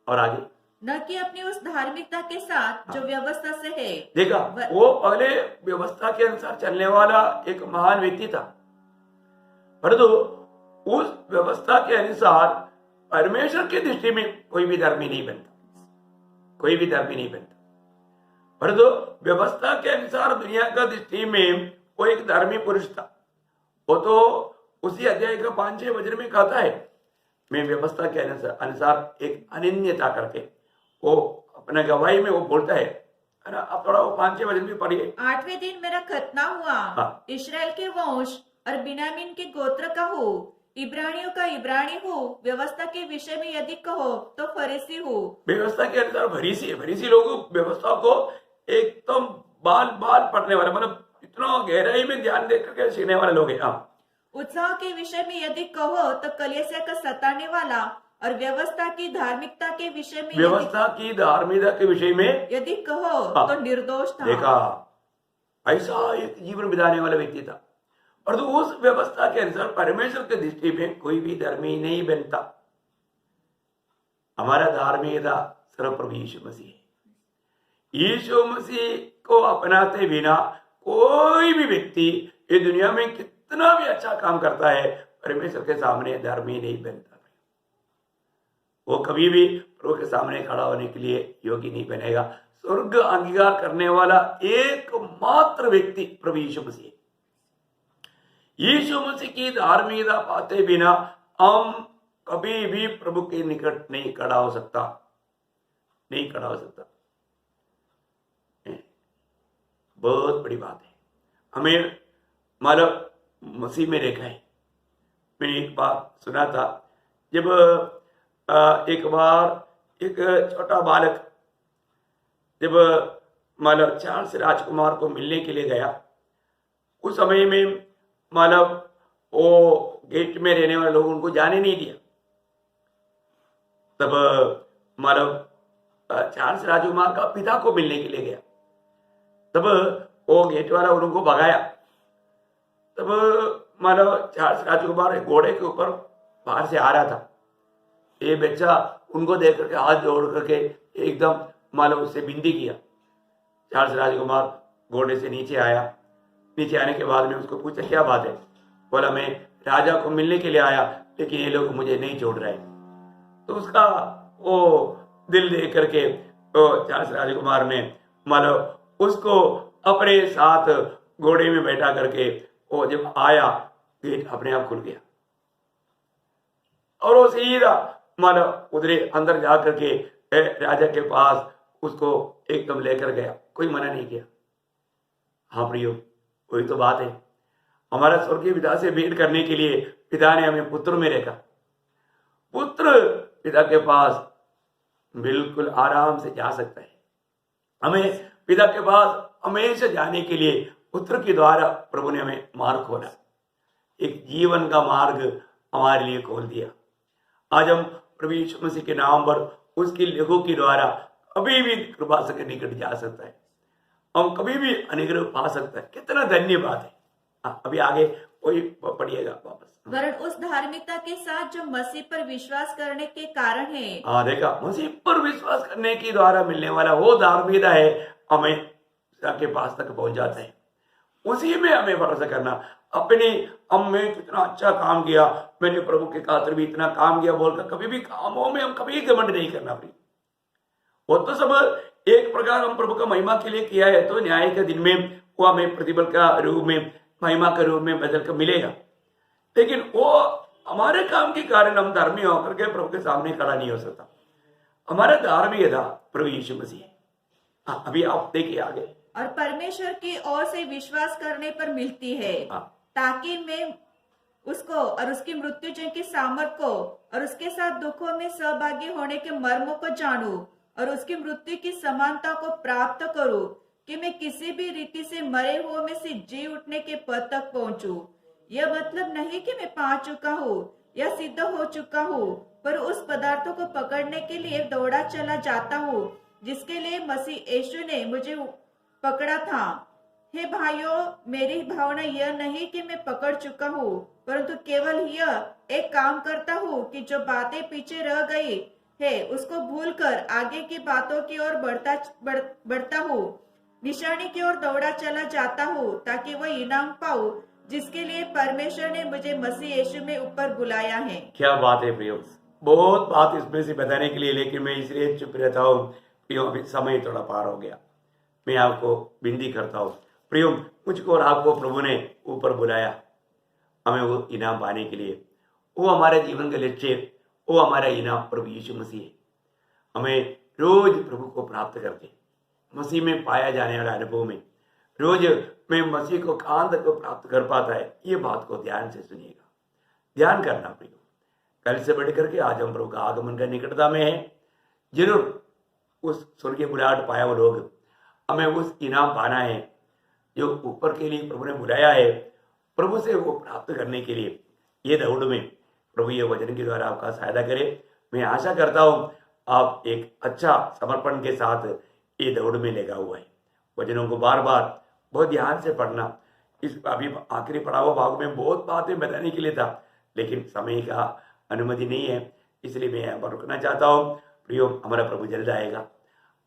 और आगे, न कि अपनी उस धार्मिकता के साथ जो व्यवस्था से है। देखा, वो पहले व्यवस्था के अनुसार चलने वाला एक महान व्यक्ति था, परंतु उस व्यवस्था के अनुसार परमेश्वर की दृष्टि में कोई भी धर्मी नहीं बनता, कोई भी धर्मी नहीं बनता। परंतु व्यवस्था के अनुसार दुनिया का दृष्टि में वो एक धर्मी पुरुष था। वो तो उसी अध्याय का 5-6 वचन में कहता है, मैं व्यवस्था के अनुसार एक अनन्यता करके, वो अपने गवाही में वो बोलता है ना। आप थोड़ा वो 5-6 वचन भी पढ़िए। 8वें दिन मेरा खतना हुआ। हाँ। इस्राएल के वंश और बिन्यामीन के गोत्र का हूँ, इब्रानियों का इब्रानी हूँ, व्यवस्था के विषय में यदि कहो तो फरीसी हूँ। व्यवस्था के अनुसार फरीसी है। फरीसी लोग व्यवस्था को एकदम बाल बाल पढ़ने वाला, मतलब इतना गहराई में ध्यान दे करके सीखने वाले लोग हैं। हाँ। उत्साह के विषय में यदि कहो तो कलीसिया का सताने वाला, और व्यवस्था की धार्मिकता के विषय में व्यवस्था की धार्मिकता के विषय में यदि कहो तो निर्दोष था। देखा, ऐसा एक जीवन बिताने वाला व्यक्ति था। और तो उस व्यवस्था के अनुसार परमेश्वर की दृष्टि में कोई भी धर्मी नहीं बनता। हमारा धार्मिकता सिर्फ प्रभु यीशु मसीह है। यीशु मसीह को अपनाते बिना कोई भी व्यक्ति ये दुनिया में कितना भी अच्छा काम करता है, परमेश्वर के सामने धर्मी नहीं बनता। वो कभी भी प्रभु के सामने खड़ा होने के लिए योग्य नहीं बनेगा। स्वर्ग अंगीकार करने वाला एकमात्र व्यक्ति प्रभु यीशु मसीह है। यीशु मसीह की धार्मिकता पाते बिना हम कभी भी प्रभु के निकट नहीं खड़ा हो सकता, नहीं खड़ा हो सकता। बहुत बड़ी बात है। हमें मतलब मसीह में देखा है। मैंने एक बार सुना था, जब एक बार एक छोटा बालक जब मतलब चार्ल्स राजकुमार को मिलने के लिए गया, उस समय में मतलब वो गेट में रहने वाले लोग उनको जाने नहीं दिया। तब मतलब चार्ल्स राजकुमार का पिता को मिलने के लिए गया। तब वो गेट वाला उनको भगाया। तब मानो चार्ल्स राजकुमार घोड़े के ऊपर बाहर से आ रहा था। ये बच्चा उनको देख करके हाथ जोड़ करके एकदम मानो उससे विनती किया। चार्ल्स राजकुमार घोड़े से नीचे आया। नीचे आने के बाद में उसको पूछा क्या बात है। बोला मैं राजा को मिलने के लिए आया, लेकिन ये लोग मुझे नहीं छोड़ रहे। तो उसका वो दिल देख करके तो चार्ल्स राजकुमार ने मानो उसको अपने साथ घोड़े में बैठा करके वो जब आया, गेट अपने आप खुल गया और वो सीधा मानो उधरे अंदर जा करके राजा के पास उसको एकदम लेकर गया। कोई मना नहीं किया। हाँ प्रियो, वही तो बात है। हमारा स्वर्गीय पिता से भेंट करने के लिए पिता ने हमें पुत्र में रखा। पुत्र पिता के पास बिल्कुल आराम से जा सकता है। हमें पिता के पास हमेशा जाने के लिए पुत्र के द्वारा प्रभु ने हमें मार्ग खोला, एक जीवन का मार्ग हमारे लिए खोल दिया। आज हम प्रभु यीशु मसीह के नाम पर उसकी लेखों के द्वारा कभी भी कृपा से निकट जा सकता है, हम कभी भी अनुग्रह पा सकता है। कितना धन्यवाद है। अभी आगे वही पढ़िएगा वापस। वरन उस धार्मिकता के साथ जो मसीह पर विश्वास करने के कारण है। हाँ देखा, मसीह पर विश्वास करने के द्वारा मिलने वाला वो धार्मिकता है, हमें पिता के पास तक पहुंच जाता है। उसी में हमें भरोसा करना। अपने हमने कितना अच्छा काम किया, मैंने प्रभु के खातिर भी इतना काम किया बोलकर कभी भी कामों में हम कभी घमंड नहीं करना। भाई वो तो सब एक प्रकार हम प्रभु का महिमा के लिए किया है, तो न्याय के दिन में वो हमें प्रतिफल का रूप में, महिमा का रूप में बदल कर मिलेगा। लेकिन वो हमारे काम के कारण हम धर्मी होकर के प्रभु के सामने खड़ा नहीं हो सकता। हमारा धार्मिकता प्रभु यीशु मसीह। अभी आप देखिए आगे। और परमेश्वर की ओर से विश्वास करने पर मिलती है, ताकि मैं उसको और उसकी मृत्यु की सामर्थ को और उसके साथ दुखों में सहभागी होने के मर्मों को जानूं और उसकी मृत्यु की समानता को प्राप्त करूं, कि मैं किसी भी रीति से मरे हुए में से जी उठने के पद तक पहुंचूं। यह मतलब नहीं कि मैं पा चुका हूँ या सिद्ध हो चुका हूँ, पर उस पदार्थों को पकड़ने के लिए दौड़ा चला जाता हूँ जिसके लिए मसीह यीशु ने मुझे पकड़ा था। हे भाइयों, मेरी भावना यह नहीं कि मैं पकड़ चुका हूँ, परंतु केवल यह एक काम करता हूँ कि जो बातें पीछे रह गई है उसको भूलकर आगे की बातों की ओर बढ़ता हूँ। निशानी की ओर दौड़ा चला जाता हूँ, ताकि वह इनाम पाऊं जिसके लिए परमेश्वर ने मुझे मसीह यीशु में ऊपर बुलाया है। क्या बात है प्रियो, बहुत बात इसमें से बताने के लिए, लेकिन मैं इसलिए चुप रहता हूँ प्रियो, अभी समय थोड़ा पार हो गया। मैं आपको विनती करता हूँ प्रियो, मुझको और आपको प्रभु ने ऊपर बुलाया हमें वो इनाम पाने के लिए। वो हमारे जीवन का लक्ष्य, वो हमारा इनाम प्रभु यीशु मसीह है। हमें रोज प्रभु को प्राप्त करके मसीह में पाया जाने वाला अनुभव में रोज में मसीह को कहां तक को प्राप्त कर पाता है, ये बात को ध्यान से सुनिएगा, ध्यान करना प्रियो। कल से बढ़ करके आज हम प्रभु का आगमन का निकटता में है। जरूर उस स्वर्गीय बुलाहट पाया वो लोग, हमें उस इनाम पाना है जो ऊपर के लिए प्रभु ने बुलाया है। प्रभु से वो प्राप्त करने के लिए ये दौड़ में प्रभु ये वचन के द्वारा आपका सहायता करे। मैं आशा करता हूँ आप एक अच्छा समर्पण के साथ ये दौड़ में लगा हुआ है। वचनों को बार बार बहुत ध्यान से पढ़ना। इस अभी आखिरी पढ़ावा भाग में बहुत बातें बताने के लिए था, लेकिन समय का अनुमति नहीं है, इसलिए मैं यहाँ पर रुकना चाहता हूँ। प्रियो, हमारा प्रभु जल्द आएगा,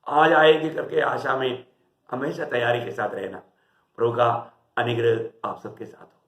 आज आएगी करके आशा में हमेशा तैयारी के साथ रहना। प्रभु का अनुग्रह आप सबके साथ हो।